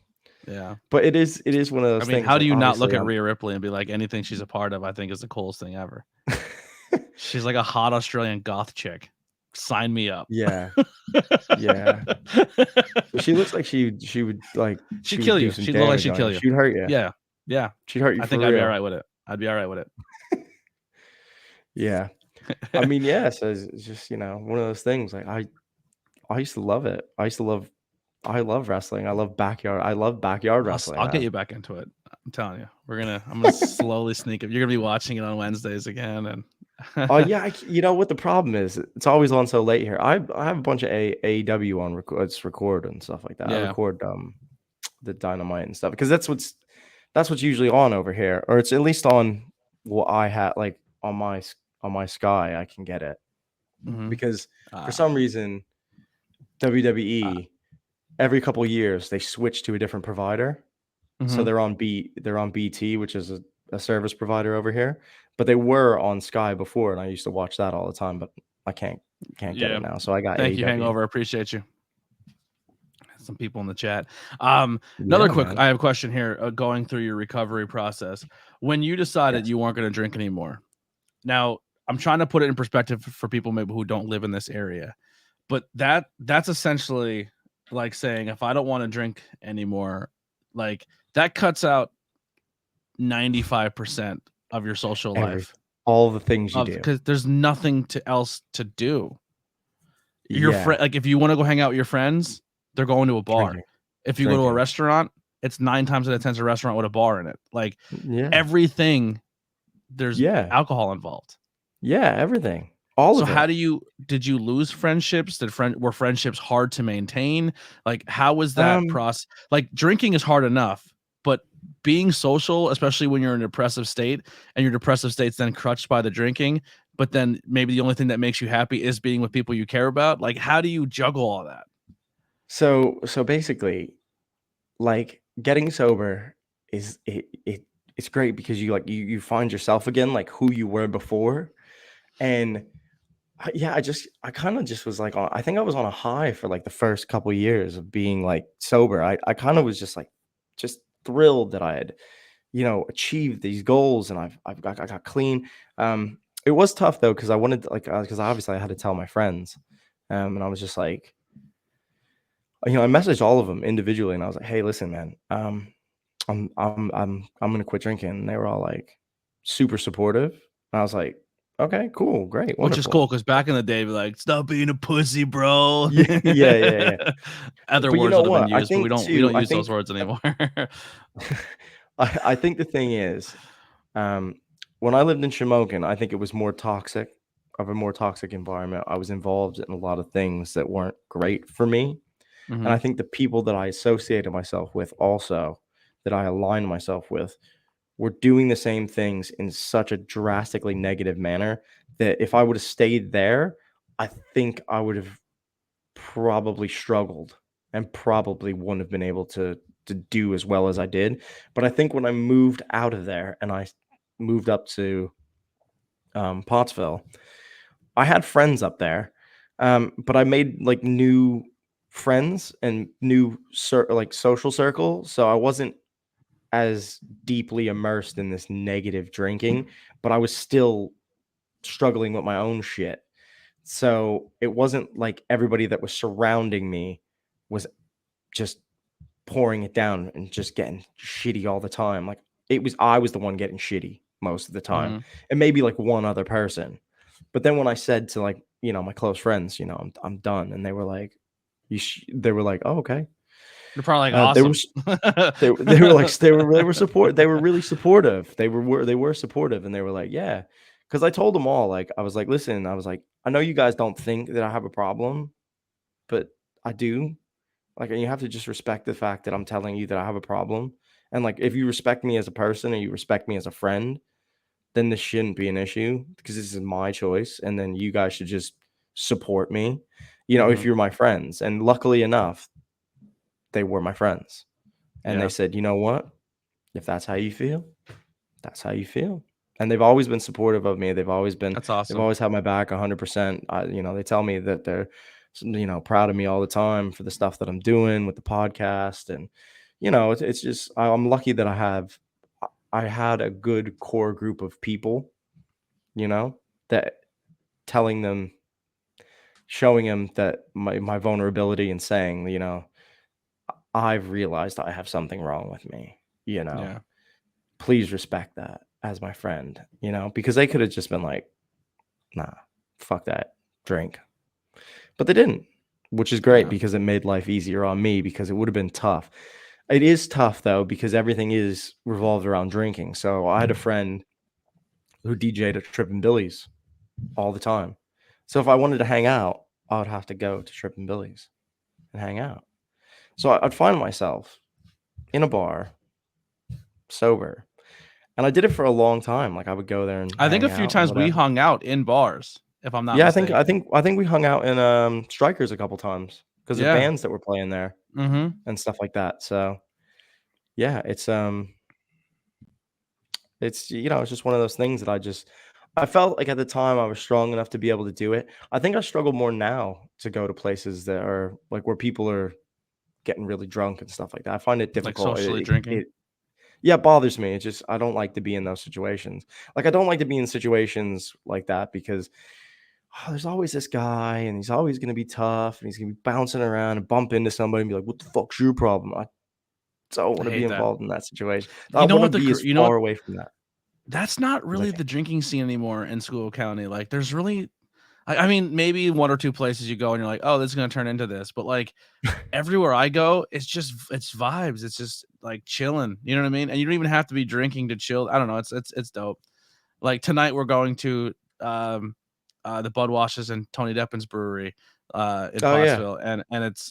Yeah. But it is one of I those mean, things. how do Like you not look obviously, at Rhea Ripley and be like, anything she's a part of, I think is the coolest thing ever. She's like a hot Australian goth chick. Sign me up. yeah, yeah. She looks like She'd she would kill do you. some She'd look like damage she'd on you. kill you. She'd hurt you. Yeah. Yeah. She'd hurt you I for think I'd be all real. right with it. I'd be all right with Yeah. I it. mean, yeah, so it's just, one of those things. Like I used to love it. I love wrestling. I love backyard wrestling. I'll get you back into it. I'm telling you. I'm gonna slowly sneak it. You're gonna be watching it on Wednesdays again, and Oh yeah, you know what the problem is? It's always on so late here. I have a bunch of AEW on record and stuff like that. I yeah. record the Dynamite and stuff because that's what's usually on over here, or it's at least on what I had like on my Sky. I can get it Mm-hmm. because for some reason WWE every couple years they switch to a different provider. So mm-hmm. they're on BT, which is a service provider over here, but they were on Sky before, and I used to watch that all the time, but I can't get Yeah. it now. So I got Thank you, AEW. Hangover. Appreciate you. Some people in the chat. Yeah, man. I have a question here. Going through your recovery process, when you decided Yes. you weren't going to drink anymore. Now, I'm trying to put it in perspective for people maybe who don't live in this area, but that's essentially like saying if I don't want to drink anymore, like that cuts out 95% of your social life. All the things you do. Because there's nothing else to do. Your Yeah. friend, like if you want to go hang out with your friends, they're going to a bar. Drinking. If you go to a restaurant, it's 9 times out of 10 a restaurant with a bar in it. Like everything, there's alcohol involved. Yeah, everything. All of it. So how did you lose friendships? Were friendships hard to maintain? Like how was that process? Like drinking is hard enough, but being social, especially when you're in a depressive state and your depressive state's then crutched by the drinking, but then maybe the only thing that makes you happy is being with people you care about. Like how do you juggle all that? So basically, like getting sober it's great because you find yourself again, like who you were before. And I kind of just was like I think I was on a high for like the first couple years of being like sober. I kind of was just like just thrilled that I had achieved these goals and I got clean. It was tough though because I wanted because obviously I had to tell my friends, and I was just like, I messaged all of them individually and I was like, hey, listen, man, I'm gonna quit drinking. And they were all like super supportive. And I was like, Okay, cool, great, which is cool wonderful. because back in the day, be like, stop being a pussy, bro. Yeah, yeah, yeah, yeah. Other But you words know would have been what? I used, but we think don't we too. don't I use think those words anymore. I think the thing is, um, when I lived in Shamokin, I think it was more toxic of a more toxic environment. I was involved in a lot of things that weren't great for me. And I Hmm. think the people that I associated myself with also, that I aligned myself with, were doing the same things in such a drastically negative manner that if I would have stayed there, I think I would have probably struggled and probably wouldn't have been able to do as well as I did. But I think when I moved out of there and I moved up to Pottsville, I had friends up there, but I made like new friends and new like social circle. So I wasn't as deeply immersed in this negative drinking, but I was still struggling with my own shit. So it wasn't like everybody that was surrounding me was just pouring it down and just getting shitty all the time. Like I was the one getting shitty most of the time, Hmm. and maybe like one other person. But then when I said to like my close friends, I'm done, and they were like, they were like, oh okay. They're probably like, They were awesome. they were like they were really supportive. They were supportive, and they were like, yeah, because I told them all, like I was like, listen, I was like, I know you guys don't think that I have a problem, but I do. Like, and you have to just respect the fact that I'm telling you that I have a problem. And like, if you respect me as a person and you respect me as a friend, then this shouldn't be an issue because this is my choice. And then you guys should just support me, if Hmm. you're my friends. And luckily enough, they were my friends. And they Yeah, said, you know what? If that's how you feel, that's how you feel. And they've always been supportive of me. that's They've awesome. always had my back 100%. They tell me that they're, proud of me all the time for the stuff that I'm doing with the podcast. And, it's just, I'm lucky that I had a good core group of people, that telling them, showing them that my vulnerability and saying, I've realized I have something wrong with me, Yeah, please respect that as my friend, because they could have just been like, nah, fuck that, drink. But they didn't, which is great yeah. because it made life easier on me because it would have been tough. It is tough though, because everything is revolved around drinking. So I had a friend who DJ'd at Trippin' Billy's all the time. So if I wanted to hang out, I would have to go to Trippin' Billy's and hang out. So I'd find myself in a bar, sober. And I did it for a long time. Like I would go there and I think hang a few out and times we whatever. hung out in bars, if I'm not Yeah, I think I mistaken. think I think we hung out in Strikers a couple times because of Yeah. bands that were playing there Hmm. and stuff like that. So yeah, it's it's just one of those things that I felt like at the time I was strong enough to be able to do it. I think I struggle more now to go to places that are like where people are getting really drunk and stuff like that. I find it Like difficult. socially drinking. It yeah, it bothers me. It just I don't like to be in those situations. Like I don't like to be in situations like that because there's always this guy and he's always going to be tough and he's going to be bouncing around and bump into somebody and be like, what the fuck's your problem? I don't I want to be hate that. involved in that situation. I You know want to what be as you know what far away from that that's not as I really can. the drinking scene anymore in School County. Like there's really I mean maybe one or two places you go and you're like, oh, this is gonna turn into this. But like everywhere I go, it's vibes. It's just like chilling. You know what I mean? And you don't even have to be drinking to chill. I don't know. It's dope. Like tonight we're going to the Budwashers and Tony Deppin's brewery in Oh yeah. Pottsville, and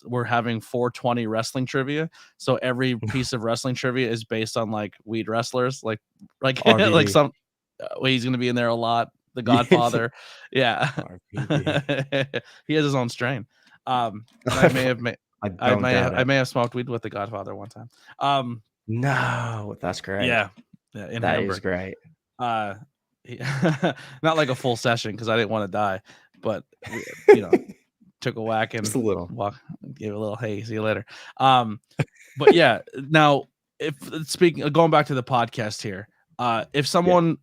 we're having 420 wrestling trivia. So every piece of wrestling trivia is based on like weed wrestlers, like like RVD. some well, he's gonna be in there a lot. The Yes. Godfather, yeah, RVD. he has his own strain. And I don't doubt I it. may have smoked weed with the Godfather one time. Um, No, that's great. yeah, yeah, in That is Hamburg. great. Uh, he not like a full session because I didn't want to die, but we, you know, took a whack Just and a little. walk, gave a little hey, see you later. But yeah, now if speaking going back to the podcast here, if Yeah. someone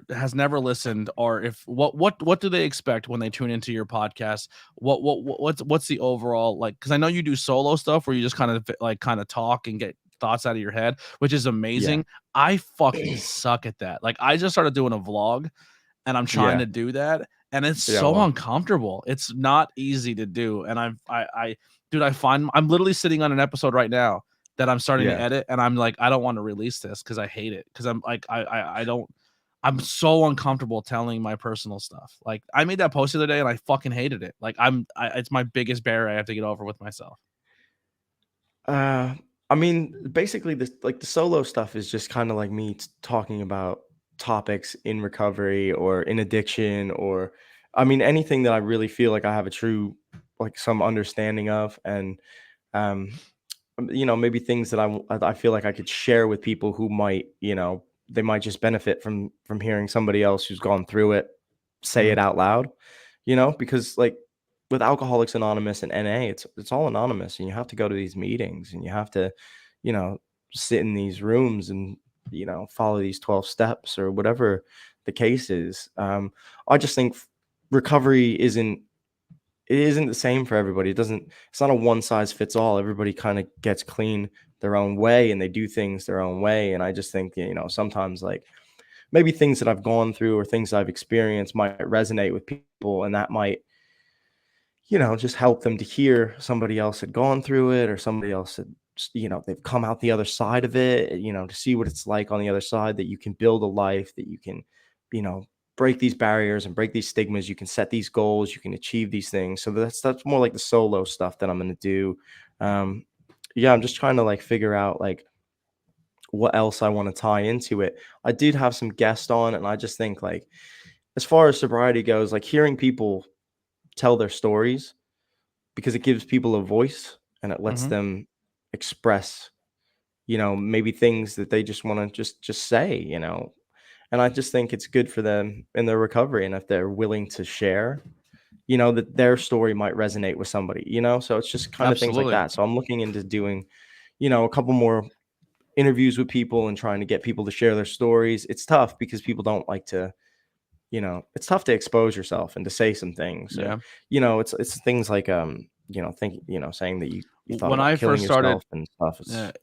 has never listened, or if what do they expect when they tune into your podcast? What's the overall like? Because I know you do solo stuff where you just kind of talk and get thoughts out of your head, which is Yeah. amazing. I fucking suck at that. Like I just started doing a vlog and I'm trying Yeah. to do that, and it's Yeah. so Well. uncomfortable. It's not easy to do, and dude, I find I'm literally sitting on an episode right now that I'm starting to Yeah. edit, and I'm like, I don't want to release this because I hate it. Because I'm like, I don't. I'm so uncomfortable telling my personal stuff. Like, I made that post the other day, and I fucking hated it. Like, it's my biggest barrier I have to get over with myself. Uh, I mean, basically, this like the solo stuff is just kind of like me talking about topics in recovery or in addiction, or I mean, anything that I really feel like I have a true like some understanding of, and um, maybe things that I feel like I could share with people who might, they might just benefit from hearing somebody else who's gone through it say Mhm. it out loud, because like with Alcoholics Anonymous and NA, it's all anonymous, and you have to go to these meetings, and you have to, you know, sit in these rooms and follow these 12 steps or whatever the case is. I just think recovery isn't the same for everybody. It's not a one size fits all. Everybody kind of gets clean their own way and they do things their own way. And I just think, sometimes like maybe things that I've gone through or things I've experienced might resonate with people, and that might, just help them to hear somebody else had gone through it, or somebody else had, they've come out the other side of it, to see what it's like on the other side, that you can build a life, that you can, you know, break these barriers and break these stigmas. You can set these goals, you can achieve these things. So that's more like the solo stuff that I'm going to do. Um, yeah, I'm just trying to like figure out like what else I want to tie into it. I did have some guests on, and I just think like, as far as sobriety goes, like hearing people tell their stories, because it gives people a voice and it lets Mhm. them express, maybe things that they just want to just say, and I just think it's good for them in their recovery, and if they're willing to share, that their story might resonate with somebody, so it's just kind of things like Absolutely. that. So I'm looking into doing, a couple more interviews with people and trying to get people to share their stories. It's tough because people don't like to, it's tough to expose yourself and to say some things, or Yeah. it's things like saying that you thought When about I killing first started yourself and stuff. uh, It's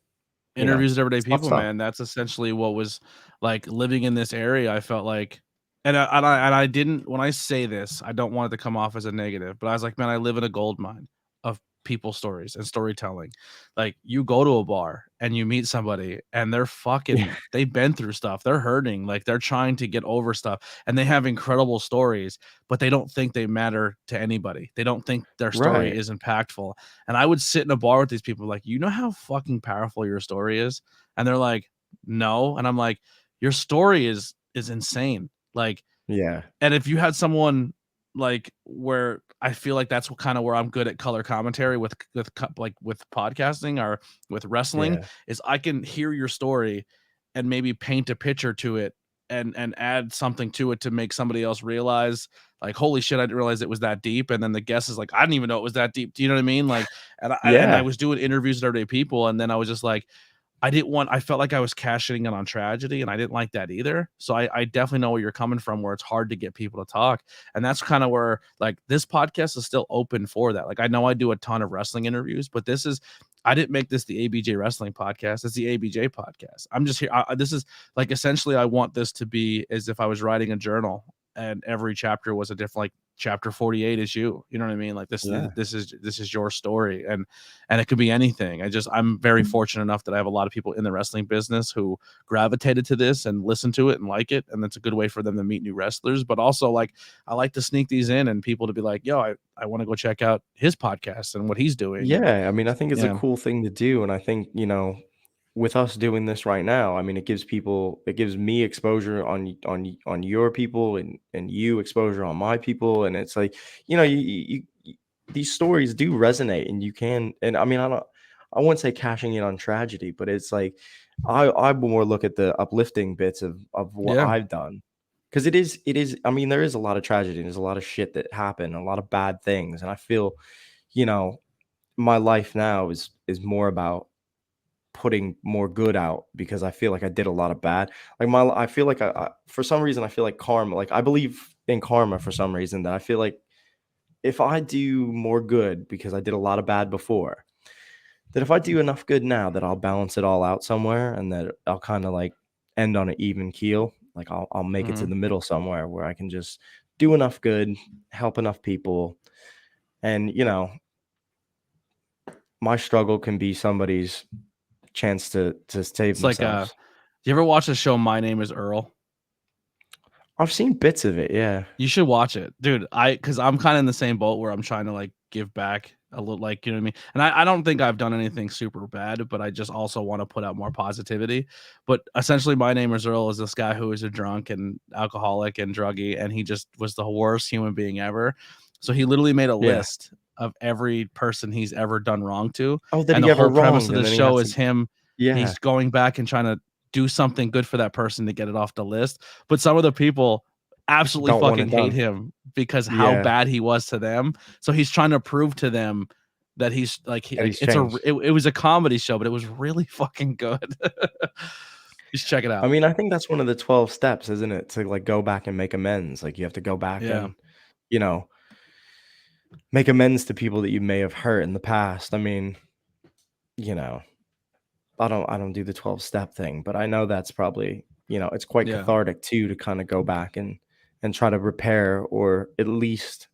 interviews with everyday it's tough people, stuff. man, that's essentially what was like living in this area. I felt like, and I didn't. When I say this, I don't want it to come off as a negative, but I was like, man, I live in a gold mine of people stories and storytelling. Like, you go to a bar and you meet somebody, and Yeah, they've been through stuff. They're hurting, like they're trying to get over stuff, and they have incredible stories, but they don't think they matter to anybody. They don't think their story right. is impactful. And I would sit in a bar with these people, like, you know how fucking powerful your story is? And they're like, no. And I'm like, your story is insane. Like, Yeah, and if you had someone like where I feel like that's kind of where I'm good at color commentary like with podcasting or with wrestling, yeah, is I can hear your story and maybe paint a picture to it and add something to it to make somebody else realize, like, holy shit, I didn't realize it was that deep. And then the guest is like, I didn't even know it was that deep. Do you know what I mean? Like, and I yeah, was doing interviews with everyday people, and then I was just like, I felt like I was cashing in on tragedy, and I didn't like that either. So I definitely know where you're coming from, where it's hard to get people to talk. And that's kind of where, like, this podcast is still open for that. Like, I know I do a ton of wrestling interviews, but I didn't make this the ABJ wrestling podcast. It's the ABJ podcast. I'm just here. This is like, essentially, I want this to be as if I was writing a journal, and every chapter was a different, like, chapter 48 is you. You know what I mean? Like, yeah, this is your story. And it could be anything. I'm very fortunate enough that I have a lot of people in the wrestling business who gravitated to this and listen to it and like it, and that's a good way for them to meet new wrestlers. But also, like, I like to sneak these in and people to be like, yo, I want to go check out his podcast and what he's doing. And yeah. I mean, I think it's a yeah, cool thing to do, and I think with us doing this right now, I mean, it gives me exposure on your people, and you exposure on my people, and it's like, these stories do resonate, and you can, and I mean, I wouldn't say cashing in on tragedy, but it's like I more look at the uplifting bits of what yeah, I've done, because it is. I mean, there is a lot of tragedy, and there's a lot of shit that happened, a lot of bad things, and I feel, you know, my life now is more about putting more good out, because I feel like I did a lot of bad. Like I feel like for some reason I feel like karma. Like I believe in karma for some reason, that I feel like if I do more good because I did a lot of bad before, that if I do enough good now, that I'll balance it all out somewhere, and that I'll kind of like end on an even keel. Like I'll make it to Mhm. the middle somewhere where I can just do enough good, help enough people, and my struggle can be somebody's chance to save It's like themselves. you ever watch the show My Name is Earl? I've seen bits of it, yeah. You should watch it, dude. Because I'm kind of in the same boat where I'm trying to like give back a little, like, you know what I mean. And I don't think I've done anything super bad, but I just also want to put out more positivity. But essentially, My Name is Earl is this guy who is a drunk and alcoholic and druggy, and he just was the worst human being ever. So he literally made a Yeah. list of every person he's ever done wrong to, Oh, that and the he ever whole premise wronged, of and the then he show has is to. him. Yeah. He's going back and trying to do something good for that person to get it off the list. But some of the people absolutely Don't want fucking it hate done. him because how Yeah, bad he was to them. So he's trying to prove to them that he's like and he's it's changed. it was a comedy show, but it was really fucking good. You should check it I out. mean, I think that's one of the 12 steps, isn't it? To, like, go back and make amends. Like, you have to go back Yeah, and, you know, make amends to people that you may have hurt in the past. I mean, you know, I don't do the 12-step thing, but I know that's probably, it's quite yeah, cathartic too to kinda go back and try to repair or at least,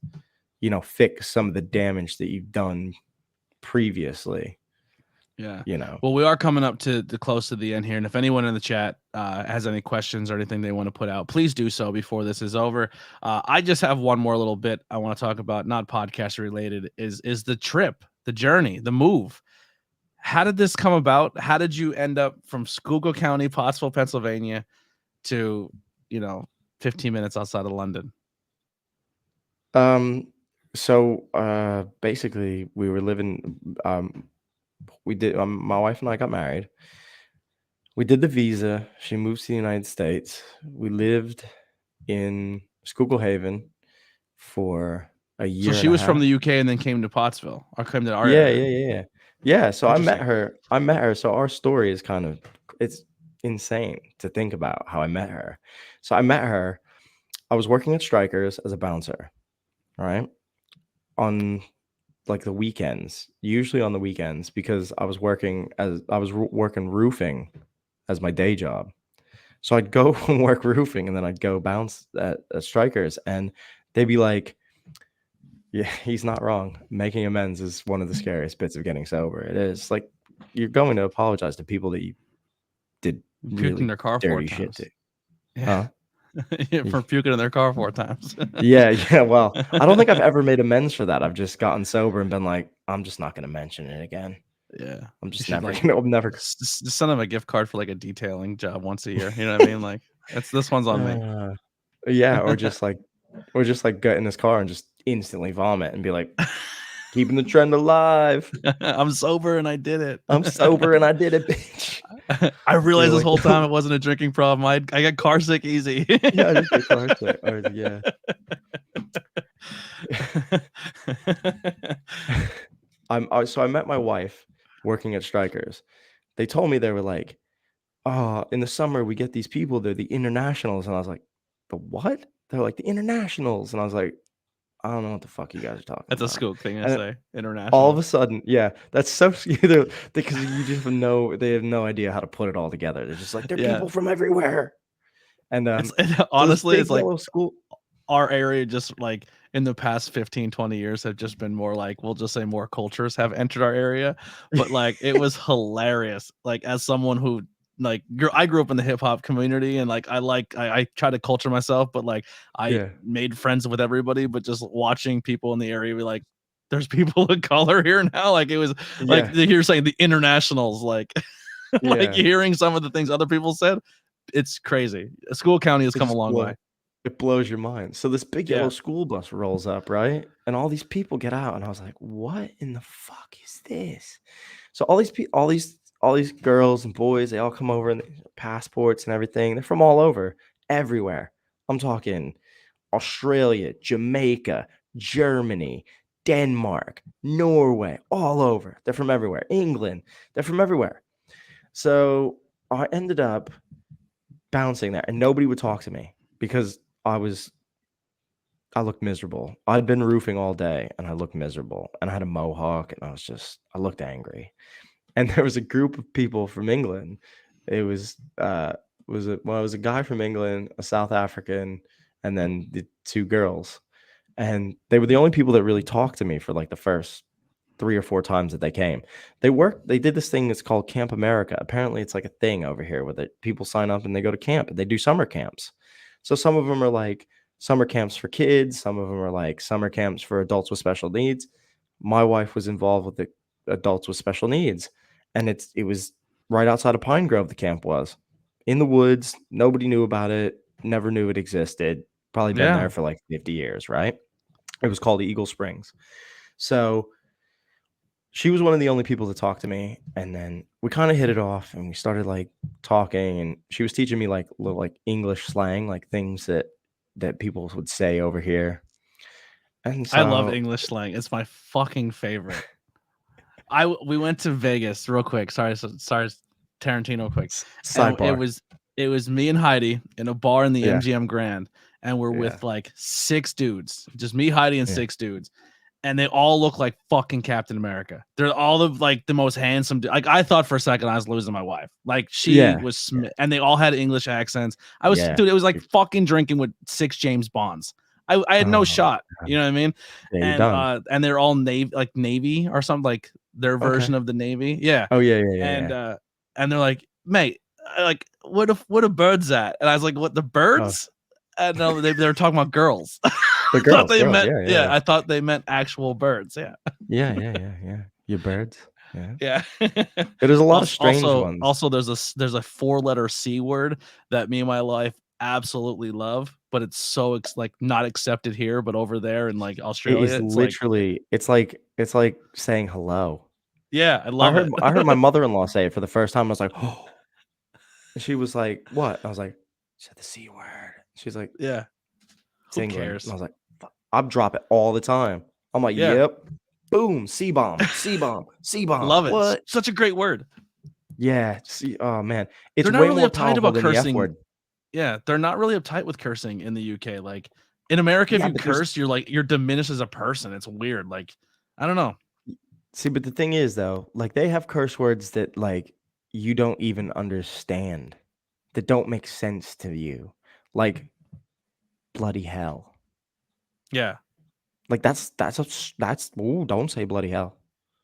fix some of the damage that you've done previously, yeah. you know? Well, we are coming up to the close to the end here, and if anyone in the chat has any questions or anything they want to put out, please do so before this is over. I just have one more little bit I want to talk about, not podcast related, is the trip, the journey, the move. How did this come about? How did you end up from Schuylkill County, Pottsville, Pennsylvania, to, you know, 15 minutes outside of London? Um, basically, we were living, we did, my wife and I got married. We did the visa. She moved to the United States. We lived in Schuylkill Haven for a So year she and a was from half. the UK and then came to Pottsville or came to our Yeah, area. yeah, yeah, yeah. Yeah, so Interesting. I met her, so our story is kind of it's insane to think about how I met her. So I met her, I was working at Strikers as a bouncer, right? On, like, the weekends, usually on the weekends because I was working roofing as my day job. So I'd go and work roofing, and then I'd go bounce at Strikers, and they'd be like, "Yeah, he's not wrong. Making amends is one of the scariest bits of getting sober. It is. Like, you're going to apologize to people that you did Puked in really their car 4 dirty shit to." times. Yeah. Huh? Yeah, Y for puking in their car 4 times. Yeah, yeah, well, I don't think I've ever made amends for that. I've just gotten sober and been like, "I'm just not gonna mention it again. Yeah. I'm You just should, never like, gonna I'm never." send them a gift card for, like, a detailing job once a year, you know what I mean? Like, "It's this one's on me." Uh, yeah, or just, like, get in his car and just instantly vomit and be like, "Keeping the trend alive. I'm sober and I did it. I'm sober and I did it, bitch." I You're realized this like, whole time it wasn't a drinking problem. I got car sick easy. "Yeah, I just get car sick." Or yeah. So I met my wife working at Strikers. They told me they were like, "Oh, in the summer we get these people, they're the internationals." And I was like, "The what?" They're like, "The internationals." And I was like, "I don't know what the fuck you guys are talking That's a about." school thing I And say, all of international. a sudden, yeah, that's so either because you just have they have no idea how to put it all together. They're just like, "They're Yeah. people from everywhere." And so this Honestly, big it's like yellow school. our area just like in the past 15, 20 years have just been more like, we'll just say more cultures have entered our area. But like it was hilarious. Like as someone who like I grew up in the hip hop community and like I try to culture myself, but like I Yeah, made friends with everybody, but just watching people in the area be like, there's people of color here now. Like it was like yeah, you're saying the internationals, like like yeah. hearing some of the things other people said, it's crazy. School County has It come a just long way. it blows your mind. So this big yellow Yeah. school bus rolls up, right? And all these people get out, and I was like, "What in the fuck is this?" So all these girls and boys, they all come over and passports and everything. They're from all over, everywhere. I'm talking Australia, Jamaica, Germany, Denmark, Norway, all over. They're from everywhere. England, they're from everywhere. So I ended up bouncing there, and nobody would talk to me because I looked miserable. I'd been roofing all day, and I looked miserable, and I had a mohawk, and I looked angry. And there was a group of people from England. It was it was a guy from England, a South African, and then the two girls. And they were the only people that really talked to me for like the first 3 or 4 times that they came. They did this thing that's called Camp America. Apparently it's like a thing over here where people sign up and they go to camp and they do summer camps. So some of them are like summer camps for kids, some of them are like summer camps for adults with special needs. My wife was involved with the adults with special needs, and it was right outside of Pine Grove. The camp was in the woods. Nobody knew about it, never knew it existed. Probably been Yeah. there for like 50 years, right? It was called Eagle Springs. So she was one of the only people to talk to me, and then we kind of hit it off and we started like talking, and she was teaching me like little like English slang, like things that people would say over here. And I love so English slang. It's my fucking favorite. We went to Vegas real quick. Sorry, Tarantino quick. And sidebar. it was me and Heidi in a bar in the Yeah. MGM Grand, and we're Yeah. with like 6 dudes, just me, Heidi, and Yeah. 6 dudes, and they all look like fucking Captain America. They're all the most handsome. Like I thought for a second I was losing my wife. Like she Yeah. was, and they all had English accents. Yeah. Dude, it was like fucking drinking with 6 James Bonds. I had no Oh, shot. God. You know what I mean? Yeah, you're done. And they're all Navy or something, like their version Okay. of the Navy. Yeah. Oh yeah, And they're like, mate, like what a birds at? And I was like, what, the birds? And no, they were talking about girls. The I thought girls. they meant, Yeah. I thought they meant actual birds. Yeah. Yeah. You birds. Yeah. Yeah. There's a lot of strange ones. Also, there's a 4-letter C word that me and my wife absolutely love, but it's so like not accepted here, but over there in like It Australia, is it's like, literally it's like saying hello. yeah, I love it. I heard my mother-in-law say it for the first time. I was like, oh. And she was like, what? I was like, she said the C word. She's like, Yeah. it's Who England. cares? And I was like, fuck. I drop it all the time. I'm like, Yeah. yep. Boom. C bomb. C bomb. C bomb. Love it. What? Such a great word. Yeah. See, oh man. It's They're not way really more uptight powerful about than the F cursing. word. Yeah, they're not really uptight with cursing in the UK. Like in America, if Yeah, you but there's curse, you're diminished as a person. It's weird. Like, I don't know. see, but the thing is though, like they have curse words that like you don't even understand, that don't make sense to you. Like bloody hell. Yeah. Like that's ooh, don't say bloody hell.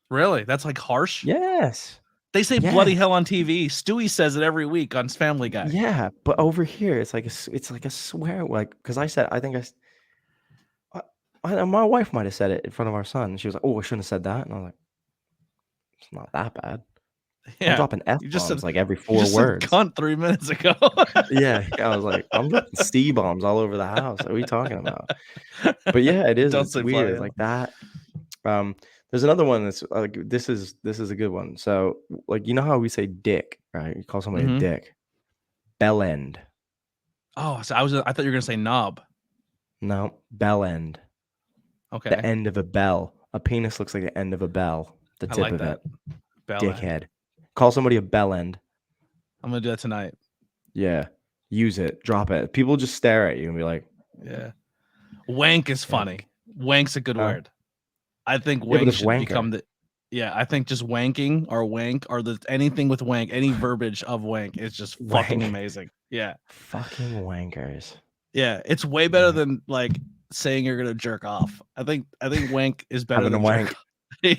Really? That's like harsh. Yes. They say bloody hell on TV. Stewie says it every week on Family Guy. Yeah, but over here it's like a swear, like because I think my wife might have said it in front of our son, and she was like, "Oh, I shouldn't have said that," and I was like, "It's not that bad." I'm Yeah. dropping F You just said bombs like every you 4 just said words. cunt 3 minutes ago. Yeah, I was like, I'm dropping C bombs all over the house. What are we talking about? But yeah, it is. Don't It's say bloody weird hell. like that. There's another one that's like this is a good one. So like you know how we say dick, right? You call somebody a dick. Bell end. Oh, so I thought you were gonna say knob. No, bell end. Okay. The end of a bell. A penis looks like the end of a bell. The I tip like of that. it. Bell Dickhead. end. Call somebody a bell end. I'm gonna do that tonight. Yeah. Use it. Drop it. People just stare at you and be like, yeah. Wank is funny. Wank's a good word. I think wank should become the. Yeah, I think just wanking or wank or anything with wank, any verbiage of wank is just fucking amazing. Yeah. Fucking wankers. Yeah, it's way better than like saying you're gonna jerk off. I think wank is better than wank. jerk.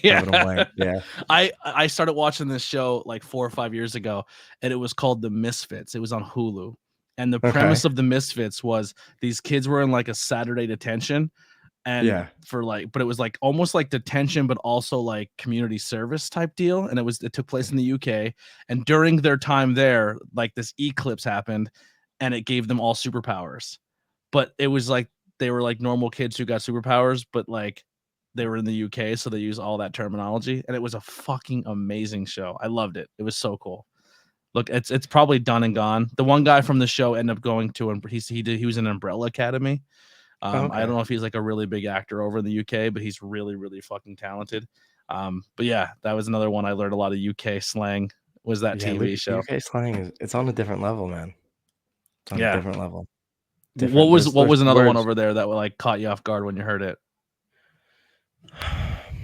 Yeah. Having a wank. Yeah. I started watching this show like 4 or 5 years ago, and it was called The Misfits. It was on Hulu. And the premise of The Misfits was these kids were in like a Saturday detention. And but it was like almost like detention, but also like community service type deal. And it took place in the UK. And during their time there, like this eclipse happened and it gave them all superpowers. But it was like they were like normal kids who got superpowers, but like they were in the UK, so they use all that terminology. And it was a fucking amazing show. I loved it. It was so cool. Look, it's probably done and gone. The one guy from the show ended up going to, and he was in Umbrella Academy. I don't know if he's like a really big actor over in the UK, but he's really, really fucking talented. But yeah, that was another one I learned a lot of UK slang. Was that TV show? UK slang it's on a different level, man. It's on a different level. What was another one over there that like caught you off guard when you heard it?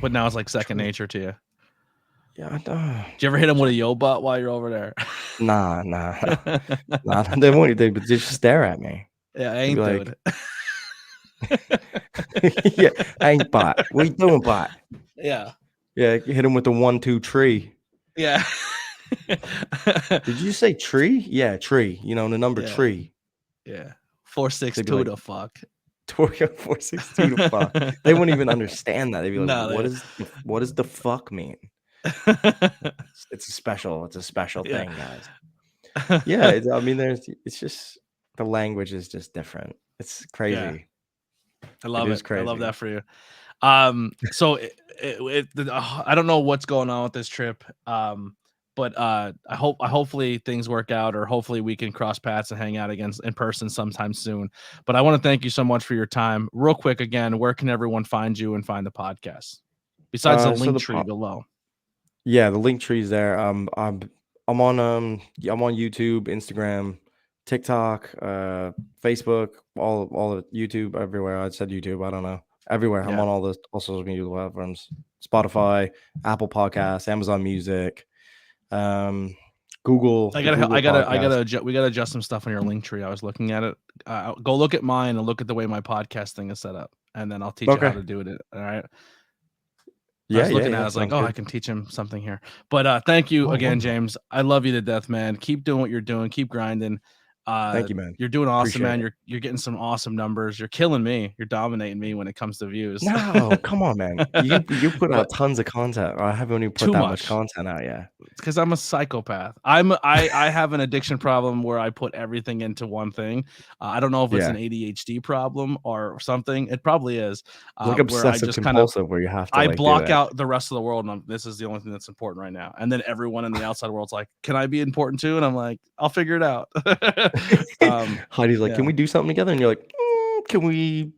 But now it's like second nature to you. Yeah, Did you ever hit him with a yo butt while you're over there? nah, they won't. They just stare at me. Yeah, I They'd be ain't like, doing yeah, it. I ain't bot. What you doing, bot? Yeah. Yeah, hit him with the 1-2 tree. Yeah. Did you say tree? Yeah, tree. You know, the number Yeah. tree. Yeah. They'd be 462 like, to fuck. 462 to fuck. They wouldn't even understand that. They'd be like, No, what does the fuck mean? It's a special yeah. thing, guys. Yeah, I mean, it's just the language is just different. It's Yeah. crazy. I love It is it. I crazy. love that for you. So I don't know what's going on with this trip. But hopefully things work out, or hopefully we can cross paths and hang out again in person sometime soon. But I want to thank you so much for your time. Real quick, again, where can everyone find you and find the podcast besides the So link tree below? Yeah, the link tree's there. I'm on YouTube, Instagram, TikTok, Facebook, all of YouTube, everywhere. I said YouTube, I don't know. Everywhere. I'm Yeah. on all social media platforms. Spotify, Apple Podcasts, Amazon Music, Google. I The Google we Podcast. gotta adjust some stuff on your link tree. I was looking at it. Go look at mine and look at the way my podcast thing is set up, and then I'll teach you how Okay. to do it. All right. I Yeah, was looking at it, I yeah. was like, Sounds oh, I good. can teach him something here. But thank you Oh, again, wonderful. James. I love you to death, man. Keep doing what you're doing. Keep grinding. Thank you, man. You're doing awesome, Appreciate man. it. You're getting some awesome numbers. You're killing me. You're dominating me when it comes to views. No, come on, man. You put But out tons of content. I haven't even put too that much much. content out yet. Because I'm a psychopath. I have an addiction problem where I put everything into one thing. I don't know if it's Yeah. an ADHD problem or something. It probably is. It's like Where I obsessive just kind of compulsive where you have to I like do block it. out the rest of the world, and this is the only thing that's important right now. And then everyone in the outside world's like, "Can I be important too?" And I'm like, "I'll figure it out." Heidi's like, Yeah. "Can we do something together?" And you're like, "Can we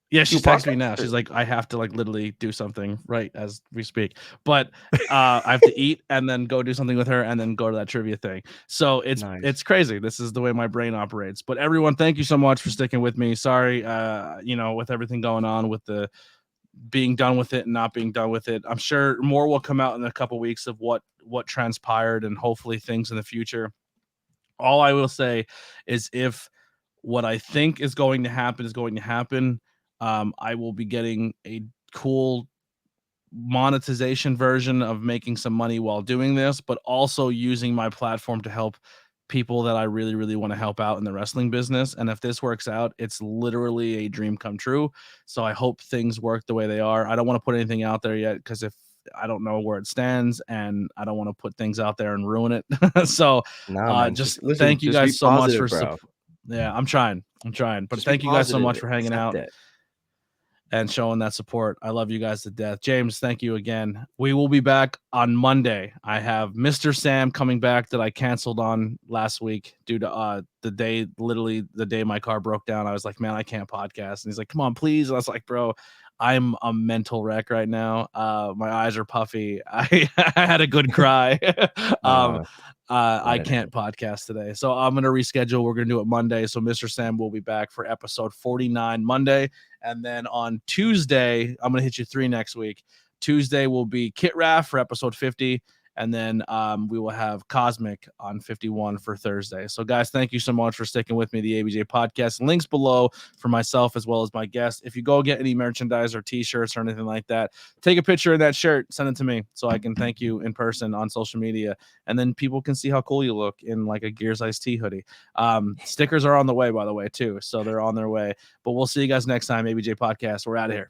Yeah, do a she's texting me podcast?" now. She's like, I have to like literally do something right as we speak. But I have to eat and then go do something with her and then go to that trivia thing. So it's Nice. crazy. This is the way my brain operates. But everyone, thank you so much for sticking with me. Sorry, with everything going on with the being done with it and not being done with it. I'm sure more will come out in a couple weeks of what transpired, and hopefully things in the future. All I will say is if what I think is going to happen is going to happen, I will be getting a cool monetization version of making some money while doing this, but also using my platform to help people that I really, really want to help out in the wrestling business. And if this works out, it's literally a dream come true. So I hope things work the way they are. I don't want to put anything out there yet because if I don't know where it stands, and I don't want to put things out there and ruin it. So Nah, man. just Just listen, thank you just be guys so much positive, for bro. yeah, I'm trying. But Just be thank you guys so positive. much for hanging Accept out it. and showing that support. I love you guys to death. James, thank you again. We will be back on Monday. I have Mr. Sam coming back that I canceled on last week due to the day my car broke down. I was like, man, I can't podcast. And he's like, come on, please. And I was like, bro, I'm a mental wreck right now. My eyes are puffy. I had a good cry. I can't podcast today. So I'm going to reschedule. We're going to do it Monday. So Mr. Sam will be back for episode 49 Monday. And then on Tuesday, I'm going to hit you 3 next week. Tuesday will be Kit Raff for episode 50. And then we will have Cosmic on 51 for Thursday. So, guys, thank you so much for sticking with me, the ABJ Podcast. Links below for myself as well as my guest. If you go get any merchandise or T-shirts or anything like that, take a picture of that shirt, send it to me so I can thank you in person on social media. And then people can see how cool you look in like a Gears Ice Tea hoodie. Stickers are on the way, by the way, too. So they're on their way. But we'll see you guys next time, ABJ Podcast. We're out of here.